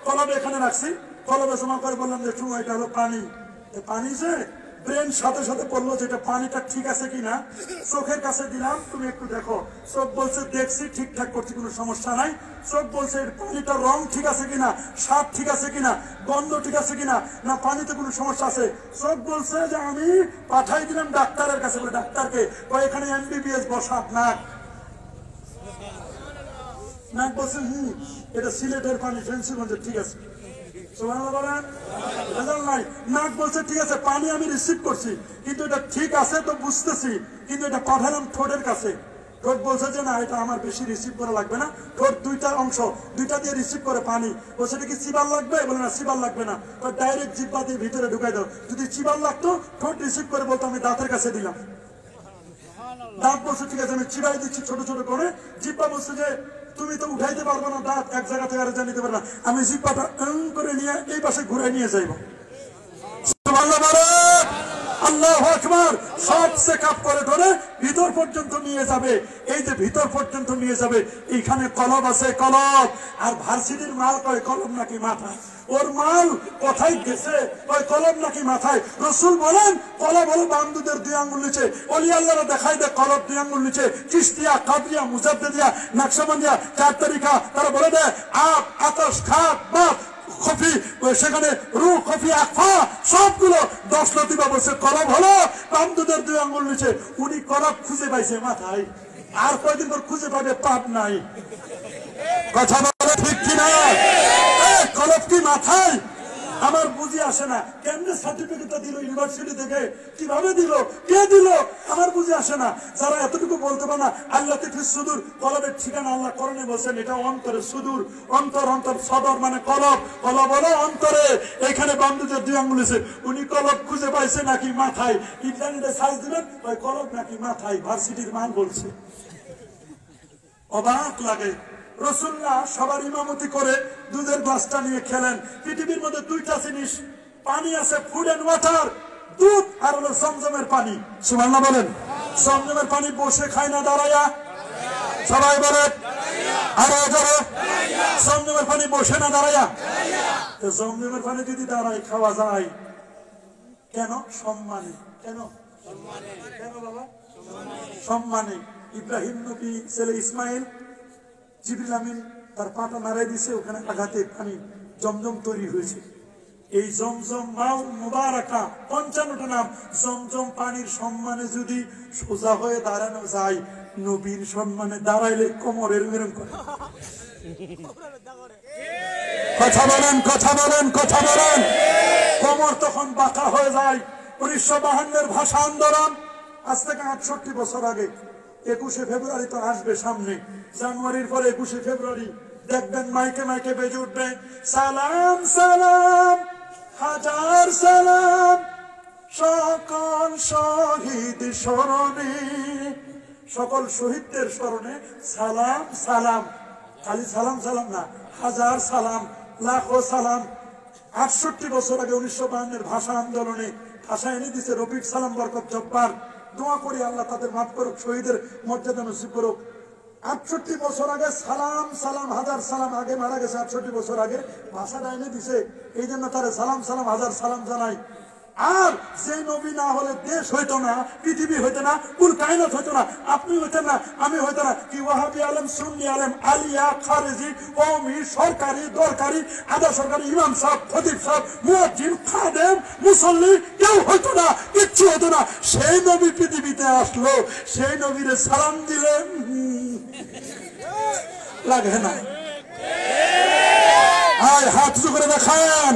কলমে এখানে রাখছি, কলমে জমা করে বললাম যে তুমি এটা হলো পানি। পানি যে ব্রেন সাথে সাথে বললো যে এটা পানিটা ঠিক আছে কিনা। চোখের কাছে দিলাম, তুমি একটু দেখো। চোখ বলছে দেখছি, ঠিকঠাক করছি, কোনো সমস্যা নাই। চোখ বলছে পানিটার রং ঠিক আছে কিনা, স্বাদ ঠিক আছে কিনা, গন্ধ ঠিক আছে কিনা, না পানিতে কোনো সমস্যা আছে। চোখ বলছে যে আমি পাঠাই দিলাম ডাক্তারের কাছে, বলে ডাক্তারকে এখানে MBBS বসাত। নাক বলছে এটা সিলেটের পানি, ফেন্সিগঞ্জের, ঠিক আছে। নাক বলছে ঠিক আছে, পানি আমি রিসিভ করছি, কিন্তু এটা ঠিক আছে তো বুঝতেছি, কিন্তু এটা পাঠালাম ঠোঁটের কাছে। ঠোঁট বলছে যে না, এটা আমার বেশি রিসিভ করা লাগবে না। ঠোঁট দুইটা অংশ, দুইটা দিয়ে রিসিভ করে পানি। বলছে এটা কি চিবাল লাগবে? বলে না, চিবাল লাগবে না, ডাইরেক্ট জিব্বা দিয়ে ভিতরে ঢুকাই দাও। যদি চিবাল লাগতো, ঠোঁট রিসিভ করে বলতো আমি দাঁতের কাছে দিলাম। দাঁত বলছে ঠিক আছে, আমি চিবাই দিচ্ছি ছোট ছোট করে। জিব্বা বলছে যে তুমি তো উঠাইতে পারবো না, দাঁত এক জায়গা থেকে আরেক জায়গা নিতে পারবে না, আমি জিব্বাটা করে নিয়ে এই পাশে ঘুরে নিয়ে যাইব। আল্লাহু আকবার। সব চেকআপ করে ধরে ভিতর পর্যন্ত নিয়ে যাবে। এই যে ভিতর পর্যন্ত নিয়ে যাবে, এইখানে কলম আছে, কলম। আর ভার্সিটির মাল কয় কলম নাকি মাথায়? ওর মাল কোথায় গেছে? ওই কলম নাকি মাথায়? রসুল বলেন কলম হলো বান্দুদের 2 আঙ্গুল নিচে। ওলি আল্লাহরা দেখাই দেয় কলম 2 আঙ্গুল নিচে। চিশতিয়া, কাদরিয়া, মুজাদ্দিদিয়া, নকশবন্দিয়া 4 তরিকা, তারা বলে দেয় আপ, আতশ, খাত, বাপ, খফি, সেখানে রু, খফি, আকফা সবগুলো 10 লতিফা বলছে কলম হলো বান্দুদের 2 আঙ্গুল নিচে। উনি কলম খুঁজে পাইছে মাথায়, আর কয়দিন পর খুঁজে পাবে পাপ নাই। কথা বলে ঠিক কিনা? কলম কি মাথায়? আমার বুঝি আসে না, কেমনে সার্টিফিকেটটা দিল ইউনিভার্সিটি থেকে, কিভাবে দিল, কে দিল, আমার বুঝি আসে না। যারা এতটুকু বলতে পারে না, আল্লাহ ফিস সুদূর, কলমের ঠিকানা আল্লাহ করণে বলছেন এটা অন্তরে। সুদূর অন্তর, অন্তর সদর মানে কলম। কলম বলো অন্তরে। এখানে বান্দুদের 2 আঙ্গুল আছে। উনি কলম খুঁজে পাইছে নাকি মাথায়? ইন্টারনেটে সার্চ দিবেন, ওই কলম নাকি মাথায়। ভার্সিটির মান বলছে। অবাক লাগে। রাসূলুল্লাহ সবার ইমামতি করে দুধের গ্লাসটা নিয়ে খেলেন। পৃথিবীর মধ্যে 2টা জিনিস পানি আছে, ফুড এন্ড ওয়াটার, দুধ আর হলো জমজমের পানি। সুবহানাল্লাহ বলেন। জমজমের পানি বসে খায় না দাঁড়ায়া? সবাই বলেন আরো জোরে। জমজমের পানি বসে না দাঁড়ায়া? জমজমের পানি যদি দাঁড়ায় খাওয়া যায়, কেন? সম্মানে। কেন? কেন বাবা? সম্মানে। ইব্রাহিম নবী ছেলে ইসমাইল, জিবরিল আমিন তার পাটা নাড়াই দিছে, ওখানে আঘাতে পানি জমজম তৈরি হয়েছে। এই জমজম মাউ মুবারাকা, 55টা নাম। জমজম পানির সম্মানে যদি সোজা হয়ে দাঁড়ানো যায়, নবীর সম্মানে দাঁড়াইলে কোমরের এরকম করে। কথা বলেন, কথা বলেন, কথা বলেন। কোমর তখন বাঁকা হয়ে যায়। 1952-এর ভাষা আন্দোলন, আজ থেকে 68 বছর আগে। 21শে ফেব্রুয়ারি তো আসবে সামনে, জানুয়ারির পরে 21শে ফেব্রুয়ারি দেখবেন মাইকে মাইকে বেজে উঠবে সালাম সালাম, হাজার সালাম সকল শহীদ স্মরণে। সকল শহীদদের স্মরণে সালাম সালাম। খালি সালাম সালাম না, হাজার সালাম, লাখো সালাম। 68 বছর আগে 1952-এর ভাষা আন্দোলনে ভাষা এনে দিছে রফিক সালাম বরকত জব্বার। দোয়া করি আল্লাহ তাদের মাফ করুক, শহীদের মর্যাদা নসিব করুক। 68 বছর আগে সালাম সালাম, হাজার সালাম। আগে মারা গেছে 68 বছর আগে, ভাষাটা এনে দিছে, এই জন্য তারা সালাম সালাম, হাজার সালাম জানাই। আর যে নবী না হলে দেশ হইতো না, পৃথিবী হইতো না, কুল কায়নাত হইতো না, আপনি হইতেন না, আমি হইতো না। কি ওয়াহাবি আলেম, সুন্নি আলেম, আলিয়া, খারেজি, কওমি, সরকারি, দরকারি, আধা সরকারি, ইমাম সাহেব, খতিব সাহেব, মুয়াজ্জিন, খাদেম, মুসল্লি কেউ হইতো না, কিচ্ছু হতো না। সেই নবী পৃথিবীতে আসলো, সেই নবীরে সালাম দিলে লাগে না। আয় হাত উঁচু করে দেখান,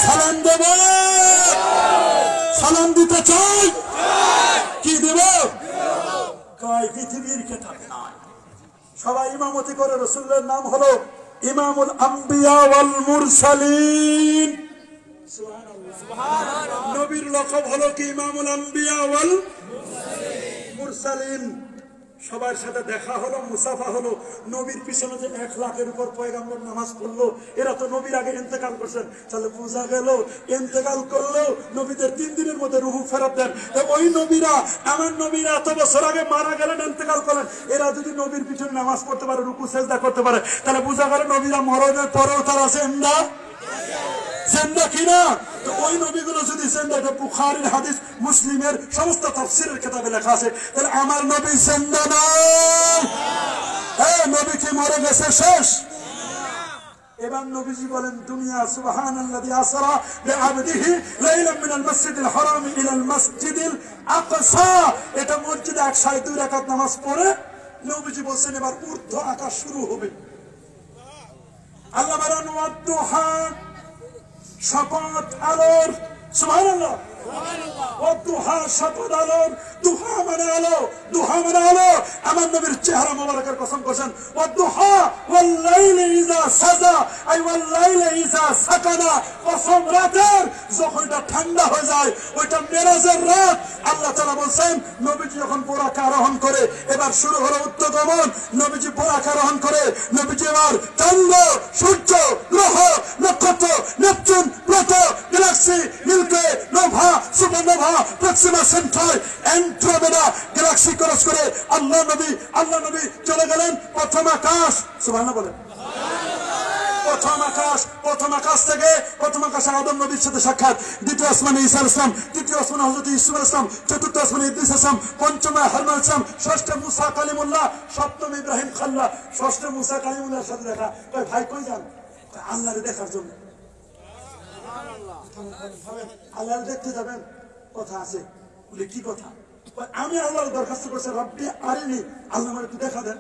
সালাম দেব, সালাম দিতে চাই, কি দেব? কয় পৃথিবীর কেতাবে নাই। সবাই ইমামতি করে। রাসূলের নাম হলো ইমামুল আম্বিয়া ওয়াল মুরসালিন। সুবহানাল্লাহ। নবীর লকব হলো কি ইমামুল আম্বিয়া ওয়াল মুরসালিন। সবার সাথে দেখা হলো, মুসাফা হলো। নবীর পিছনে যে 1 লাখের উপর পয়গম্বর নামাজ পড়লো, এরা তো নবীর আগে ইন্তেকাল করছেন। তাহলে বোঝা গেল ইন্তেকাল করলেও নবীদের 3 দিনের মধ্যে রূহ ফেরত দেন। ওই নবীরা, আমার নবীরা এত বছর আগে মারা গেলেন, ইন্তেকাল করলেন, এরা যদি নবীর পিছনে নামাজ পড়তে পারে, রুকু সেজদা করতে পারে, তাহলে বোঝা গেল নবীরা মরণের পরেও তারা জিন্দা জিন্দা কিনা। তো ওই নবীগুলো যদি জিন্দা, এটা বুখারীর হাদিস, মুসলিমের সমস্ত তাফসীরের কিতাবে লেখা আছে, তাহলে আমার নবী জিন্দা নয়। এই নবী কি মরে গেছে শেষ? এবার নবীজি বলেন দুনিয়া সুবহানাল্লাযী আসরা বিআবদিহি লাইলাম মিনাল মাসজিদিল হারাম ইলাল মাসজিদিল আকসা। এটা মসজিদে 102 রাকাত নামাজ পড়ে নবীজি বলেন এবার ঊর্ধ্ব আকাশ শুরু হবে। আল্লাহ বলেন ওয়াদুহা, শপথ আলোর, সুবহানাল্লাহ, ওয়াদুহা শপথ আলোর, দুহা মানে আলো, দুহা মানে আলো। আমার নবীর চেহারা মোবারকের কসম করেন ওয়াদুহা ওয়াল লাইলি ইযা সাজা, আই ওয়াল লাইলি ইযা সাকানা। কসম রাতের যখন এটা ঠান্ডা হয়ে যায়, ওইটা মেরাজের রাত। আল্লাহ তাআলা বলেন নবীজি যখন বোরাকা আরোহণ করে, এবার শুরু হলো উত্তগমন। নবীজি বোরাকা আরোহণ করে, নবীজি এবার চন্দ্র, সূর্য, গ্রহ, নক্ষত্র, Neptune, Pluto, galaxy, milky, nova, supernova, Proxima Centauri, Andromeda galaxy cross করে আল্লাহ নবী চলে গেলেন প্রথম আকাশ। সুবহানাল্লাহ বলেন। প্রথম আকাশ থেকে প্রথম আকাশে আদম নবীর সাথে সাক্ষাৎ, দ্বিতীয় আসমানে ঈসা আলাইহিস সালাম, তৃতীয় আসমানে হযরত ইউসুফ আলাইহিস সালাম, চতুর্থ আসমানে ইদ্রিস আলাইহিস সালাম, পঞ্চমে হারুন আলাইহিস সালাম, ষষ্ঠে মুসা কালিমুল্লাহ, সপ্তমে ইব্রাহিম খাল্লা। ষষ্ঠে মুসা কালিমুল্লাহর সাথে দেখা। কই ভাই কই যান? আল্লাহরে দেখার জন্য। আল্লাহরে দেখতে যাবেন, কথা আছে। বলে কি কথা? আমি আল্লাহর দরখাস্ত করছি, রব্বি আরিনি, আল্লাহ আমাকে একটু দেখা দেন।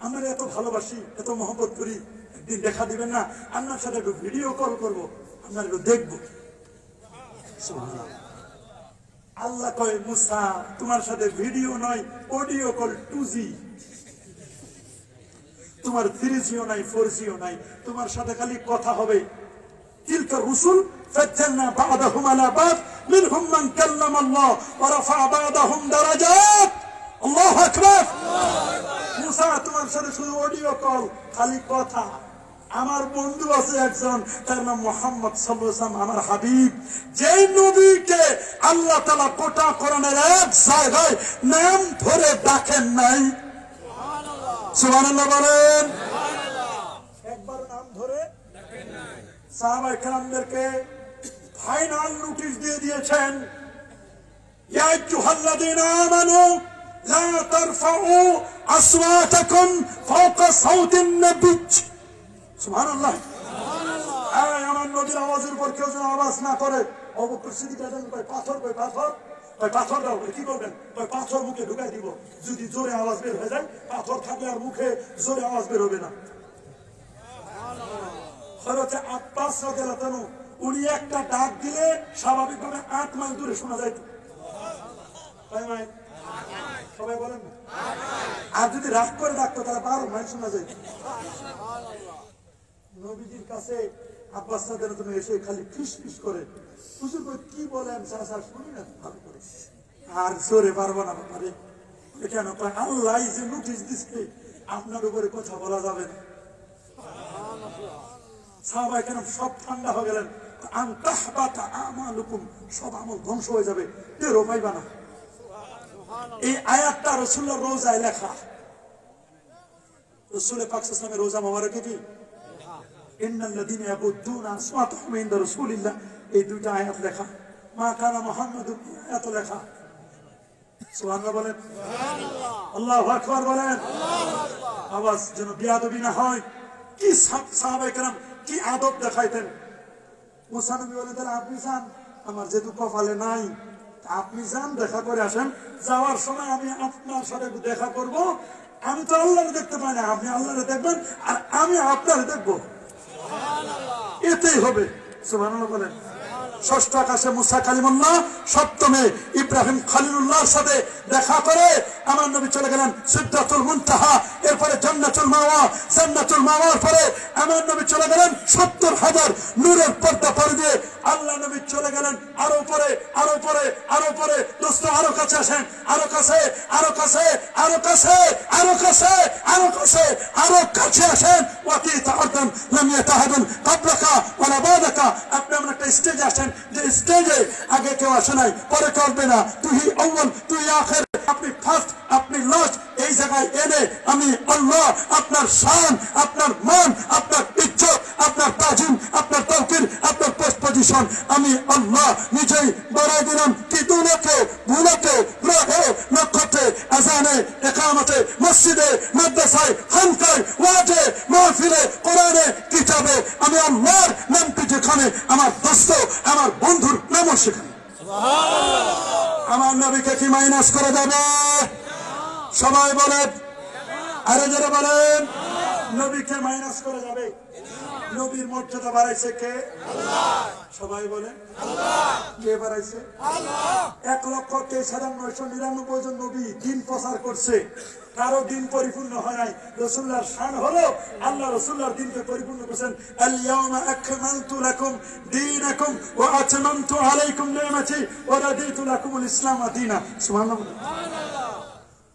আমরা এত ভালোবাসি, এত মহব্বত করি, একদিন দেখা দিবেন না? আপনার সাথে একটু ভিডিও কল করবো, আপনার একটু দেখবো। আল্লাহ কয় মুসা, তোমার সাথে ভিডিও নয়, অডিও কল 2G। তোমার 3Gও নাই, 4Gও নাই, তোমার সাথে খালি কথা হবে। তিলকা রুসুল ফাজ্জালনা বা'দাহুম আলা বা'দ মিনহুম মান কাল্লামা আল্লাহ ওয়া রাফা'a বা'দাহুম দারাজাত। আল্লাহু আকবার। মুসা, তোমার সাথে শুধু অডিও কল, খালি কথা। আমার বন্ধু আছে একজন, তার নাম মুহাম্মদ সাল্লাল্লাহু আলাইহি ওয়াসাল্লাম, আমার হাবিব। যে নবীকে আল্লাহ তাআলা গোটা কোরআনের এক জায়গায় নাম ধরে ডাকেন নাই। সুবহানাল্লাহ বলেন। একবার নাম ধরে ডাকেন নাই। সাহাবায়ে কেরামদেরকে ফাইনাল নোটিশ দিয়ে দিয়েছেন, ইয়া আইয়ুহাল্লাযীনা আমানু লা তারফাউ আসওয়াতাকুম ফাওকা সাউতিন নবী। সুবহানাল্লাহ। আমার নবীর আওয়াজের উপর কেউ যেন আওয়াজ না করে। আবু বকর সিদ্দিক রাদিয়াল্লাহু আনহু পাথর দাও, কি করবেন? পাথর মুখে ঢুকাই দিব, যদি জোরে আওয়াজ বের হয়ে যায়। পাথর থাকলে আর মুখে জোরে আওয়াজ বের হবে না। হযরত আব্বাস রাদিয়াল্লাহু আনহু, উনি একটা ডাক দিলে স্বাভাবিকভাবে 8 মাইল দূরে শোনা যায়। কয় মাইল? সবাই বলেন না। আর যদি রাগ করে ডাকতো তাহলে 12 মাইল শোনা যায়। নবীজির কাছে আব্বাস রাদিয়াল্লাহু আনহু এসে খালি ফিস করে, হুজুর কি বলেন স্যার শুনি না ভালো করে, আর জোরে পারবো না ব্যাপারে। কেন? আল্লাহ যে নোটিশ দিচ্ছে, আপনার উপরে কথা বলা যাবে না। সাহাবায়ে কেরাম সব ঠান্ডা হয়ে গেলেন। আনতাহবাতা আমালুকুম, সব আমল ধ্বংস হয়ে যাবে, টেরও পাইবা না। এই আয়াতটা রাসূলুল্লাহর রোজায় লেখা। রাসূল পাক সাল্লাল্লাহু আলাইহি ওয়াসাল্লামের রোজা মোবারকে কি ইন্নাল্লাযীনা ইয়াগুদ্দুনা আসওয়াতাহুম ইনদা রাসূলিল্লাহ, এই দুইটা আয়াত লেখা। মা কানা মুহাম্মাদুন, আয়াত লেখা। সুবহানাল্লাহ বলেন। আল্লাহু আকবার বলেন। আওয়াজ যেন বেয়াদবি না হয়। কি সাহাবায়ে কেরাম কি আদব দেখাইতেন। মুসা নবী বলেন, তাহলে আপনি যান, আমার যেহেতু কপালে নাই, আপনি যান, দেখা করে আসেন। যাওয়ার সময় আমি আপনার সাথে দেখা করব। আমি তো আল্লাহরে দেখতে পাই না, আপনি আল্লাহরে দেখবেন, আর আমি আপনারে দেখবো, এতেই হবে। সুবহানাল্লাহ বলেন। ষষ্ঠ আকাশে মুসা কালিমুল্লাহ, সপ্তমে ইব্রাহিম খলিলুল্লাহর সাথে দেখা করে আমার নবী চলে গেলেন সিদরাতুল মুনতাহা, এরপরে জান্নাতুল মাওয়া, জান্নাতুল মাওয়ার পরে আমার নবী চলে গেলেন 70,000 নূরের পর্দা পার দিয়ে আল্লাহ নবী চলে গেলেন আরো উপরে, আরো উপরে, আরো উপরে। দোস্ত আরো কাছে আসেন, আরো কাছে, আরো কাছে, আরো কাছে, আরো কাছে, আরো কাছে, আরো কাছে আসেন। ওয়াতি তাআদ্দাম লাম ইয়াতাহাদান ক্বাবলাকা ওয়ালা বাদাকা। আপনি এমন একটা স্টেজে আসেন যে স্টেজে আগে কেউ আসে নাই, পরে কেউ আসবে না। তুই আউয়াল, তুই আখির, আপনি ফার্স্ট, আপনি লাস্ট। এই জায়গায় এনে আমি আল্লাহ আপনার শান, আপনার মান, আপনার ইজ্জত, আপনার তাজিম, আপনার তাওকির, আপনার পোস্ট পজিশন আমি আল্লাহ নিজেই বাড়াই দিলাম। কি দুনিয়াকে ভুলাকে গ্রহে নক্ষত্রে আজানে একামতে মসজিদে মাদ্রাসায় খানকায় ওয়াজে মাহফিলে কোরআনে কিতাবে আমি আল্লাহর নামটি যেখানে, আমার দোস্ত আমার বন্ধুর নামও সেখানে। আমার নবীকে কি মাইনাস করে যাবে? সবাই বলেন, আরে যারা বলেন নবীকে মাইনাস করে যাবে। নবীর মর্যাদা বাড়াইছে কে? আল্লাহ। সবাই বলেন আল্লাহ। কে বাড়াইছে? আল্লাহ। 1,23,999 জন নবী দিন প্রচার করছে, কারো দিন পরিপূর্ণ হয় নাই। রাসূলুল্লাহর শান হলো আল্লাহ রাসূলুল্লাহর দিনকে পরিপূর্ণ করেছেন। আল ইয়াউমা আকমালতু লাকুম দীনাকুম ওয়া আতমামতু আলাইকুম নি'মাতি ওয়া রাদিতু লাকুমুল ইসলাম দীনা। সুবহানাল্লাহ।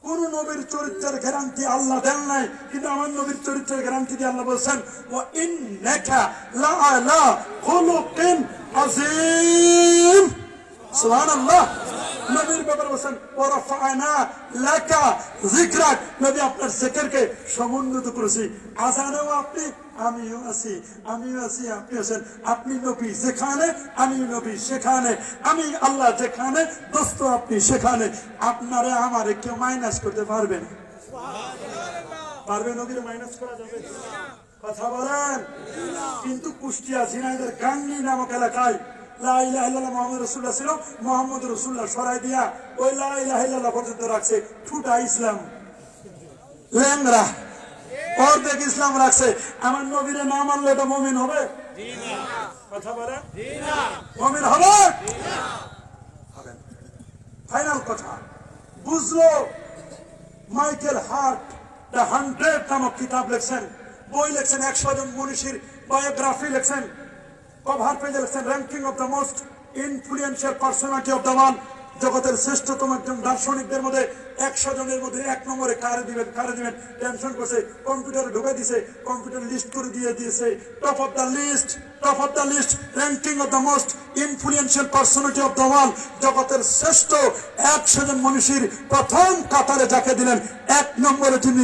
কোন নবীর চরিত্রের গ্যারান্টি আল্লাহ দেন নাই, কিন্তু আমার নবীর চরিত্রের গ্যারান্টি দিয়ে আল্লাহ বলছেন ওয়া ইন্নাকা লাআলা খুলুকিন আযীম। সুবহানাল্লাহ। নবীর ব্যাপারে বলছেন ওয়া রাফা'না লাকা যিকরাক। নবী আপনার জিকিরকে সমুন্নত করেছি। আযানেও আপনি, আমিও আছি, আমিও আছি, আপনি আছেন। আপনি নবী যেখানে, আমি নবী সেখানে, আমি আল্লাহ যেখানে, দোস্ত আপনি সেখানে। আপনারে আমারে কেউ মাইনাস করতে পারবে না। পারবে? নবীর মাইনাস করা যাবে? কথা বলেন। কিন্তু কুষ্টিয়া ঝিনাইদের গাংনী নামক এলাকায় লা ইলাহা ইল্লাল্লাহ মুহাম্মদ রাসূলুল্লাহ ছিল, মুহাম্মদ রাসূলুল্লাহ সরাই দিয়া ওই লা ইলাহা ইল্লাল্লাহ পর্যন্ত রাখছে। ঠুটা ইসলাম, লেংরা অর্ধেক ইসলাম রাখছে। আমার নবীর না মানলে এটা মুমিন হবে? কথা বলেন, মুমিন হবে? ফাইনাল কথা বুঝলো। মাইকেল হার্ট দ্য 100 নামক কিতাব লিখছেন, বই লিখছেন, 100 জন মনীষীর বায়োগ্রাফি লিখছেন, কভার পেজে লিখছেন ranking of the most influential personality of the world. জগতের শ্রেষ্ঠতম একজন দার্শনিকদের মধ্যে 100 জনের মধ্যে 1 নম্বরে কারে দিবেন, কারে দিবেন টেনশন করছে। কম্পিউটারে ঢুকে দিছে, কম্পিউটার লিস্ট করে দিয়ে দিয়েছে top of the list, top of the list, ranking of the most influential personality of the world. জগতের শ্রেষ্ঠ 100 জন মনীষীর প্রথম কাতারে যাকে দিলেন, 1 নম্বরে তিনি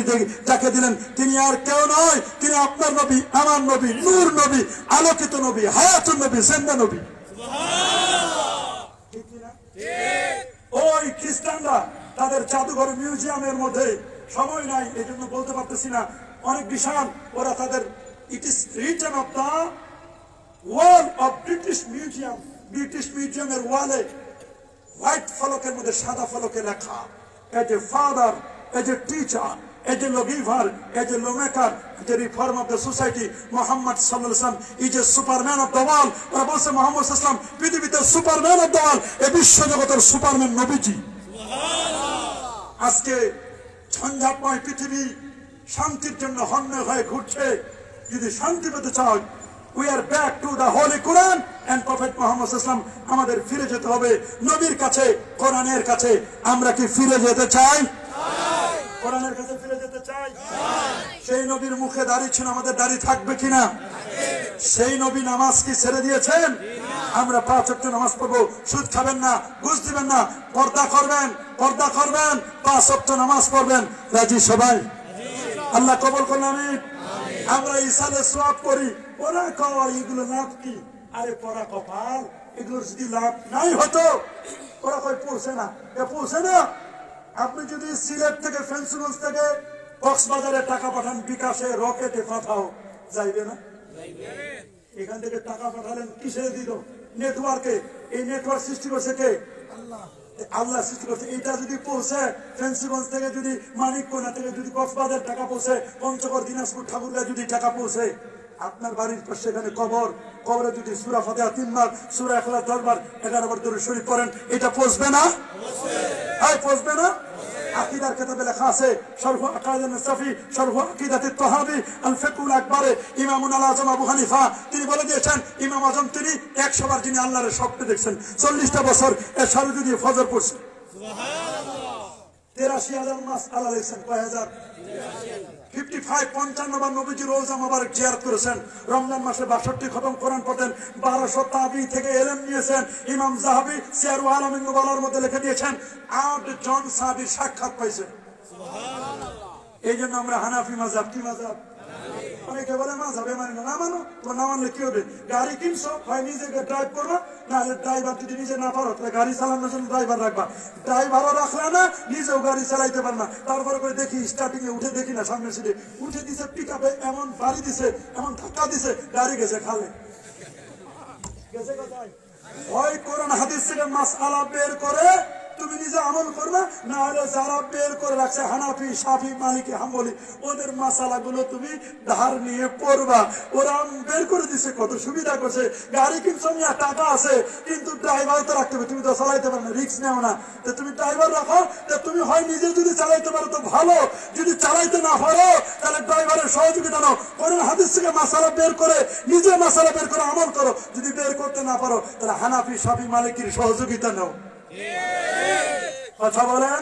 যাকে দিলেন, তিনি আর কেউ নয়, তিনি আপনার নবী, আমার নবী, নূর নবী, আলোকিত নবী, হায়াতুন নবী, জিন্দা নবী। ওই খ্রিস্টানরা তাদের জাদুঘর মিউজিয়ামের মধ্যে, সময় নাই এই জন্য বলতে পারতেছি না, অনেক বিশাল ওরা তাদের it is written of the wall of British museum. British মিউজিয়ামের ওয়ালে হোয়াইট ফলকের মধ্যে সাদা ফলকে লেখা, as a father, as a teacher, as a lawgiver, as a lawmaker, as a reform of the society, Muhammad sallallahu alaihi wasallam is a superman of the world. ওরা বলছে মুহাম্মদ সাল্লাল্লাহু আলাইহি ওয়াসাল্লাম পৃথিবীতে সুপারম্যান অফ দ্য ওয়ার্ল্ড, এই বিশ্ব জগতের Superman নবীজি। সুবহানাল্লাহ। আজকে ঝঞ্ঝাটময় পৃথিবী শান্তির জন্য হন্য হয়ে ঘুরছে। যদি শান্তি পেতে চাও, we are back to the holy Quran and Prophet Muhammad sallallahu alaihi wasallam। আমাদের ফিরে যেতে হবে নবীর কাছে, কোরআনের কাছে। আমরা কি ফিরে যেতে চাই? কোরআনের কাছে ফিরে যেতে চাই। সেই নবীর মুখে দাড়ি ছিল, আমাদের দাড়ি থাকবে কিনা? সেই নবী নামাজ কি ছেড়ে দিয়েছেন? আমরা 5 ওয়াক্ত নামাজ পড়বো, সুদ খাবেন না, ঘুষ দিবেন না, পর্দা করবেন, পর্দা করবেন, 5 ওয়াক্ত নামাজ পড়বেন। রাজি সবাই? আল্লাহ কবুল করুন, আমিন। আমরা ইসালে সওয়াব করি, ওরা কয় এগুলো লাভ কি? আরে পড়া কপাল, এগুলো যদি লাভ নাই হতো, ওরা কয় পৌঁছে না, পৌঁছে না। আপনি যদি সিলেট থেকে, ফেন্সিগঞ্জ থেকে কক্সবাজারে টাকা পাঠান, বিকাশে, রকেটে পাঠাও, যাইবে না? এখান থেকে টাকা পাঠালেন, কিসে দিল? নেটওয়ার্কে। এই নেটওয়ার্ক সৃষ্টি করছে কে? আল্লাহ। আল্লাহ সৃষ্টি করছে। এটা যদি পৌঁছে ফেন্সিগঞ্জ থেকে, যদি মানিককোনা থেকে যদি কক্সবাজার টাকা পৌঁছে, পঞ্চগড়, দিনাজপুর, ঠাকুরগাঁ যদি টাকা পৌঁছে, আপনার বাড়ির পাশে এখানে কবর, কবরে যদি সূরা ফাতিহা 3 বার, সূরা ইখলাস 10 বার, 11 বার দরুদ শরীফ পড়েন, এটা পৌঁছবে না? পৌঁছবে না? আকিদার কিতাবে লেখা আছে শরহ আকাইদ আন-নাসাফি শরহ আকিদাত আত-তাহাবি আল ফিকহুল আকবরে ইমামুল আযম আবু হানিফা তিনি বলে দিয়েছেন ইমাম আযম তিনি 100 বার যিনি আল্লাহর স্বপ্নে দেখছেন 40টা বছর এর সাথে যদি ফজর পড়ছে সুবহানাল্লাহ 83000 মাসআলা লিখছেন কয় হাজার 55 বার নবীজি রওজা মোবারক জিয়ারত করেছেন রমজান মাসে 62 খতম কোরআন পড়তেন 1200 তাবি থেকে ইলম নিয়েছেন ইমাম যাহাবী সিয়ারু আলামিন নুবালার মধ্যে লিখে দিয়েছেন 8 জন সাহাবীর সাক্ষাৎ পাইছেন সুবহানাল্লাহ এইজন্য আমরা হানাফি মাযহাব কি মাযহাব অনেকে বলে মাযহাবে মানে না মানো তো না মানলে কি হবে গাড়ি কিনছো হয় নিজে ড্রাইভ করবা না ড্রাইভার যদি নিজে না পারো তাহলে গাড়ি চালানোর জন্য ড্রাইভার রাখবা ড্রাইভারও রাখলা না নিজেও গাড়ি চালাইতে পার না তারপরে করে দেখি স্টার্টিং এ উঠে দেখি না সামনে সিটে উঠে দিছে পিকআপে এমন বাড়ি দিছে এমন ধাক্কা দিছে গাড়ি গেছে খালে গেছে কোথায় ওই কোরআন হাদিস থেকে মাসআলা বের করে তুমি নিজে আমল করবে না হলে যারা বের করে রাখছে হানাফি শাফি মালিকি হাম্বলি ওদের মাসালাগুলো তুমি ধার নিয়ে পড়বা ওরা বের করে দিছে কত সুবিধা করছে গাড়ি কিনছো নিয়ে টাকা আছে কিন্তু ড্রাইভার তো রাখতে হবে তুমি তো চালাইতে পারো না রিস্ক নেও না তো তুমি ড্রাইভার রাখো তো তুমি হয় নিজে যদি চালাইতে পারো তো ভালো যদি চালাইতে না পারো তাহলে ড্রাইভারের সহযোগিতা নাও কোরআন হাদিস থেকে মাসালা বের করে নিজে মাসালা বের করে আমল করো যদি বের করতে না পারো তাহলে হানাফি শাফি মালিকির সহযোগিতা নাও কথা বলেন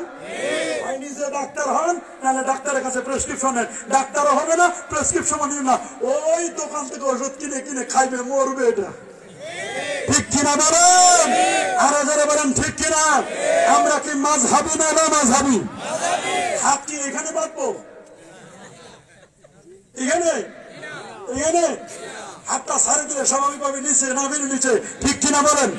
ভাই নিজে ডাক্তার হন নাহলে ডাক্তারের কাছে প্রেসক্রিপশন নেন ডাক্তারও হবে না প্রেসক্রিপশন নিন না ওই দোকান থেকে ওষুধ কিনে কিনে খাইবে মরবে এটা ঠিক কিনা বলেন আর যারা বলেন ঠিক কিনা আমরা কি মাযহাবি না মাযহাবি হাত কি এখানে বাঁধবো এখানে এখানে হাতটা ছাড়ে দিলে স্বাভাবিকভাবে নিচে নামের নিচে ঠিক কিনা বলেন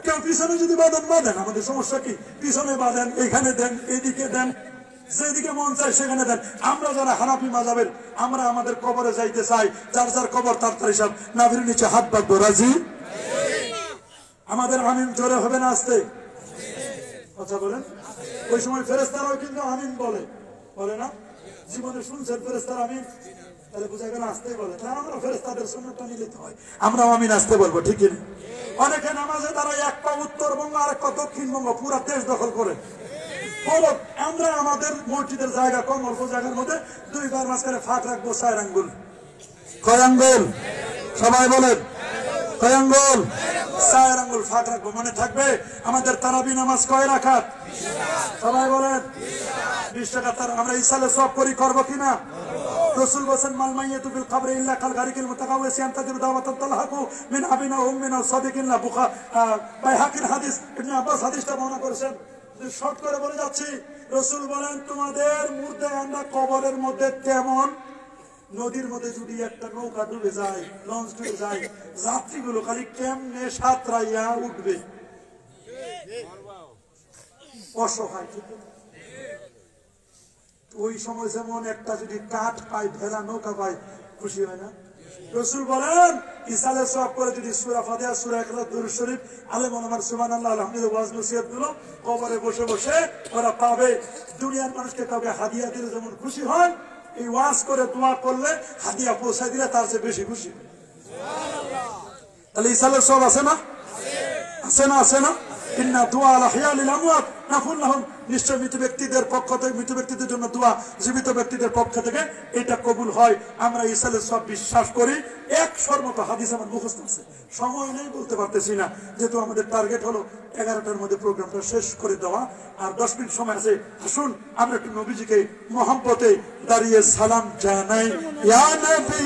কেউ পিছনে যদি বাঁধেন আমাদের সমস্যা কি পিছনে বাঁধেন এখানে দেন এইদিকে দেন যেদিকে মন চায় সেখানে দেন আমরা যারা হানাফি মাযহাবের আমরা আমাদের কবরে যাইতে চাই যার যার কবর তার হিসাব নাভির নিচে হাত বাঁধবো রাজি আমাদের আমিন জোরে হবে না আস্তে কথা বলেন ওই সময় ফেরেশতারাও কিন্তু আমিন বলে না জীবনে শুনছেন ফেরেশতারা আমিন তাহলে বুঝা গেল আসতে বলে তাহলে আমরা ফেরেশতাদের সুন্নাতটা নিতে হয় আমরা আমিন আসতে বলবো ঠিক না অনেকে নামাজে তারা এক পা উত্তরবঙ্গ আর এক পা দক্ষিণবঙ্গ পুরা দেশ দখল করে আমরা আমাদের মসজিদের জায়গা কম অল্প জায়গার মধ্যে 2 বার মাঝখানে ফাঁক রাখবো 4 আঙ্গুল কয় আঙ্গুল সবাই বলেন কয় আঙ্গুল 4 আঙ্গুল ফাঁক রাখবো মনে থাকবে আমাদের তারাবি নামাজ কয় রাকাত সবাই বলেন 20 রাকাত আমরা ইসালে সব করি করবো কিনা রাসূল বলেন মাল মাইয়াতু ফিল কবরি ইল্লা কাল গারিকিল মুতাকাওয়াসিয়ান তাদিরু দাওয়াতাত তালহাকু মিন আবিনা উম্মিনা সাদিকিন লা বুখা বাইহাকির হাদিস ইবনে আব্বাস হাদিসটা বর্ণনা করেছেন শর্ট করে বলে যাচ্ছি রাসূল বলেন তোমাদের মুর্দে আমরা কবরের মধ্যে তেমন নদীর মধ্যে যদি একটা নৌকা ডুবে যায় লঞ্চ ডুবে যায় যাত্রীগুলো খালি কেমনে সাঁতরাইয়া উঠবে অসহায় ওই সময় যেমন একটা যদি কাঠ পায় ভেলা নৌকা পায় খুশি হয় না রাসূল বলেন ইসালে সওয়াব করে যদি সূরা ফাতিহা সূরা ইখলাস দুরূদ শরীফ আলেম ওলামার সুবহানাল্লাহ আলহামদুলিল্লাহ ওয়াজ নসিহত গুলো কবরে বসে বসে ওরা পাবে দুনিয়ার মানুষকে কাউকে হাদিয়া দিলে যেমন খুশি হয় এই ওয়াজ করে দোয়া করলে হাদিয়া পৌঁছে দিলে তার চেয়ে বেশি খুশি সুবহানাল্লাহ তাহলে ইসালে সওয়াব আছে না আছে না ইন্না দুআ আল আহইয়া লিল আমওয়াত নাফুল লাহুম নিশ্চয় মৃত ব্যক্তিদের পক্ষ থেকে মৃত ব্যক্তিদের জন্য দোয়া জীবিত ব্যক্তিদের পক্ষ থেকে এটা কবুল হয় আমরা ইসালে সব বিশ্বাস করি 100 মতো হাদিস আমার মুখস্থ আছে সময় নেই বলতে পারতেছি না যেহেতু আমাদের টার্গেট হলো 11টার মধ্যে প্রোগ্রামটা শেষ করে দেওয়া আর 10 মিনিট সময় আছে আসুন আমরা একটু নবীজিকে মহব্বতে দাঁড়িয়ে সালাম জানাই ইয়া নবী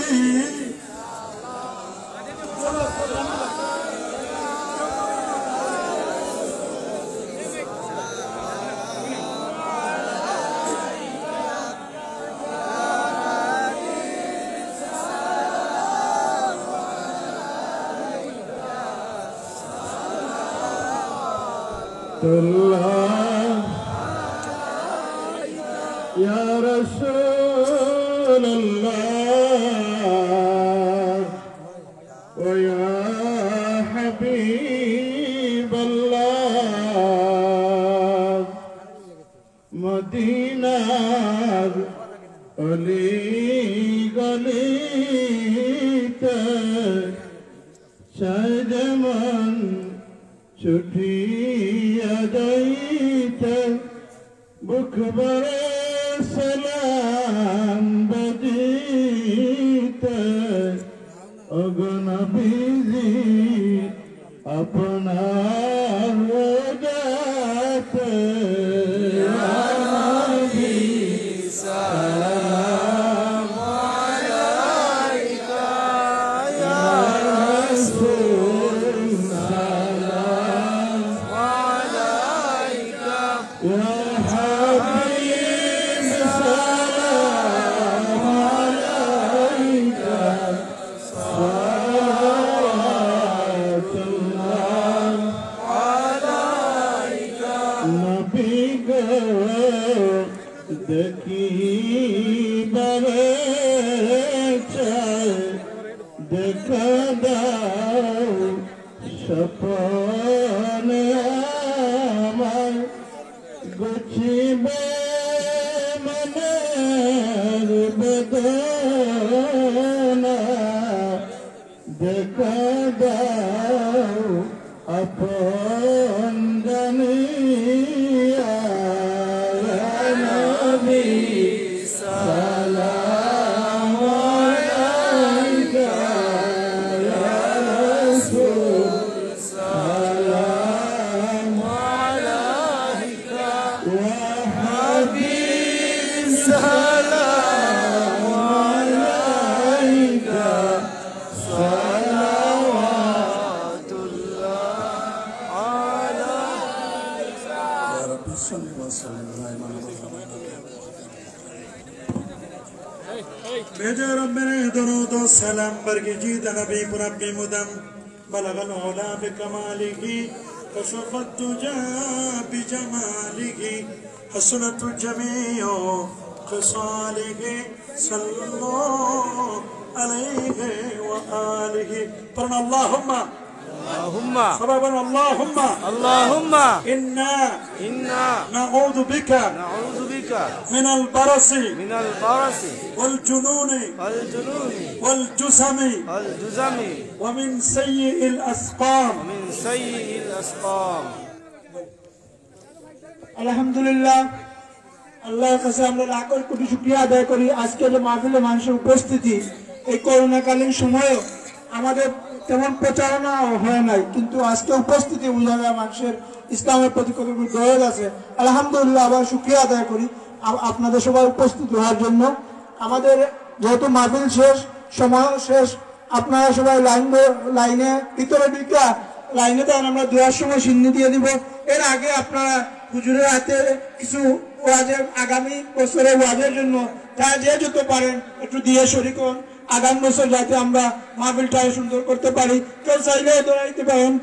Ya Rasulullah wa ya Habiballah Madinar Ali galite Sajman ছুটিয়া যাইতে बुखबरे सलाम बजीते अगनबीजी अपना हो जाते देखी बरे देखा दाओ सपने आमार गुछिबे मनेर बेदना देखा दाओ अपन जानिया सलाम अलैका या रसूल सलाम अलैका या हबीब सलाम अलैका सलावतुल्लाह अलैका या रब्बी सल्लि व सल्लिम अलैहि भेजो रब्बने दुरूद व सलाम बरगिजीद नबी पुरब्बी मुदम बलगल उला बिकमालिही कशफत तुजा बिजमालिही हसनत जमीओ खसालिही सल्लल्लाहु अलैहि व आलिहि पर अल्लाहुम्मा सबबन अल्लाहुम्मा इन्ना नऊज़ु बिका من البرص والجنون والجسم ومن سيء الأسقام আলহামদুলিল্লাহ আল্লাহর কাছে আমরা লাখ কোটি শুকরিয়া আদায় করি আজকের মাহফিলে মানুষের উপস্থিতি এই করোনাকালীন সময়ে আমাদের তেমন প্রচারণা হয় নাই কিন্তু আজকে উপস্থিতি বোঝা যায় মানুষের ইসলামের প্রতি কত দরদ আছে আলহামদুলিল্লাহ আবার শুকরিয়া আদায় করি আপনাদের সবাই উপস্থিত হওয়ার জন্য আমাদের যেহেতু মাহফিল শেষ সময় শেষ আপনারা সবাই লাইনে ভিতরে ঢুকা লাইনে দেন আমরা দেওয়ার সময় সিন্নি দিয়ে দিব এর আগে আপনারা হুজুরের হাতে কিছু ওয়াজের আগামী বছরের ওয়াজের জন্য যারা যে যত পারেন একটু দিয়ে শরীক হন আগামী বছর যাতে আমরা মাহফিলটা সুন্দর করতে পারি কেউ চাইলে দৌড়াইতে পারেন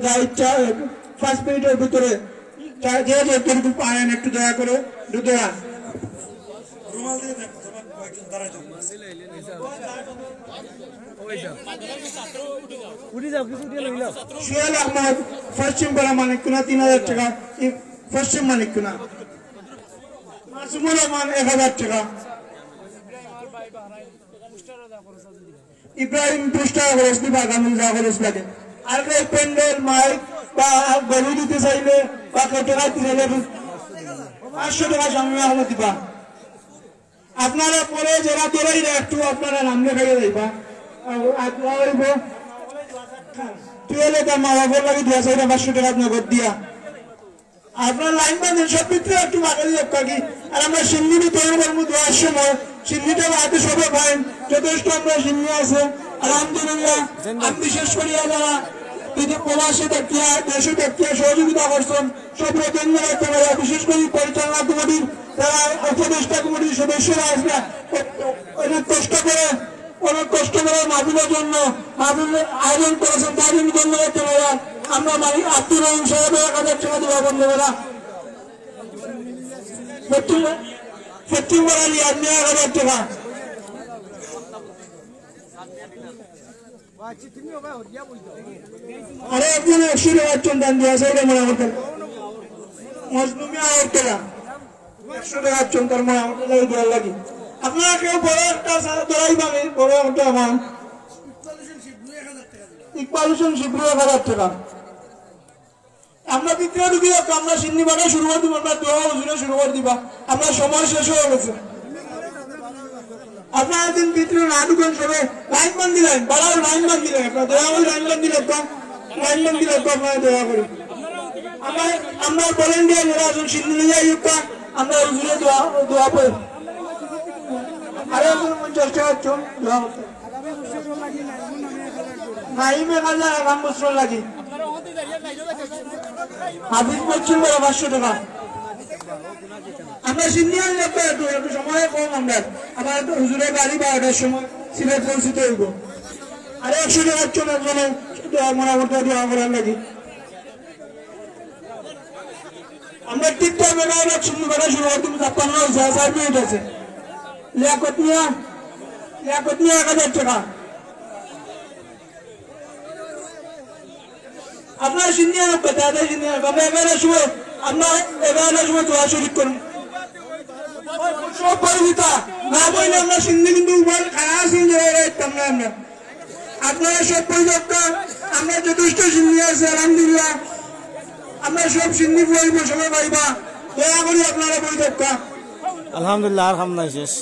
যা ইচ্ছা 5 মিনিটের ভিতরে যে যেটুকু পারেন একটু দয়া করে দুদয়া রুমাল দিয়ে দেন কয়েকজন দাঁড়ায় যান সোহেল আহমদ পশ্চিম পাড়া মানিককুনা 3000 টাকা পশ্চিম মানিককুনা মাসুমুর রহমান 1000 টাকা ইব্রাহিম 2 টাকা খরচ দিবা আগামী যা খরচ লাগে আর প্যান্ডেল মাইক বা গরু দিতে চাইলে বা কেটে দিতে চাইলে 500 টাকা সামনে আহমদ দিবা আপনারা পরে যারা দৌড়াই একটু আপনারা নাম লেখাইয়া যাইবা তুই এলে তার মা বাবার লাগে দিয়া চাইলে 500 টাকা নগদ দিয়া আপনার লাইন বাঁধেন সব ভিতরে একটু বাগালি কাকি আর আমরা সিন্নি তৈরি করবো দেওয়ার সময় সিন্নিটা হাতে সবাই পাইন যথেষ্ট আমরা সিন্নি আছে আলহামদুলিল্লাহ আমি বিশেষ করি যারা প্রবাসী ব্যক্তিরা দেশীয় ব্যক্তিরা সহযোগিতা করছেন সব ধন্যবাদ তোমরা বিশেষ করে পরিচালনা কমিটির যারা উপদেষ্টা কমিটির সদস্যরা আসবে অনেক কষ্ট করে মাহফিলের জন্য মাহফিলের আয়োজন করেছেন তার জন্য ধন্যবাদ তোমরা আমরা মালিক আব্দুর রহিম সাহেব 1000 টাকা দেওয়া বন্ধুরা ফেটিং বাড়ালি আপনি 1000 টাকা আরে একজন 100 টাকা চন্দান দিয়ে আছে এটা মনে করতেন মজলুমি 1000 টাকা 100 টাকা চন্দার মনে করতে দেওয়ার লাগে আপনারা কেউ বড় একটা দরাই পাবে বড় একটা আমার ইকবাল হোসেন শিবলু 1000 টাকা আমরা ভিতরে ঢুকি আমরা সিন্নি বাটা শুরু করে দিব, আমরা দোয়া হুজুরে শুরু করে দিবা, আমরা সময় শেষ হয়ে গেছে। আপনারা দিন ভিতরে না ঢুকেন, সবে লাইন বান দিলেন, বাড়াও লাইন বান দিলেন, আপনার দয়া করে লাইন বান দিলেন, লাইন বান দিলেন আপনারা দয়া করে। আমরা ভলেন্টিয়ার যারা আছেন সিন্নি নিয়ে যাই, আমরা হুজুরে দোয়া করে আরে 50 টাকা চল দোয়া করতে নাইমে কাজা রাম বছর লাগি হাবিব বলছিল 500 টাকা। আমরা সিনিয়র লাগবে একটু সময় কম, আমরা আবার হুজুরের গাড়ি 12টার সময় সিলেট পৌঁছতে হইব। আরে 100 টাকার চলে মানে মনে দোয়া করার লাগি আমরা টিকটক বেড়াই সিন্নি বেড়া শুরু করতে 56 মিনিট আছে। লিয়াকত নিয়া 1000 টাকা। আপনার সিনিয়র বেতাতে সিনিয়র আমরা 11টার সময় আমরা 11টার সময় দোয়া শরীক করুন সব পরিবিতা না বললে আমরা সিন্নি কিন্তু উপর খায়া আছি যে আমরা আপনারা সব পরিদক্কা আমরা যথেষ্ট সিন্নি আছে আলহামদুলিল্লাহ, আমরা সব সিন্নি পরিব সবাই পাইবা, দয়া করি আপনারা পরিদক্কা আলহামদুলিল্লাহ আর খাম নাই শেষ।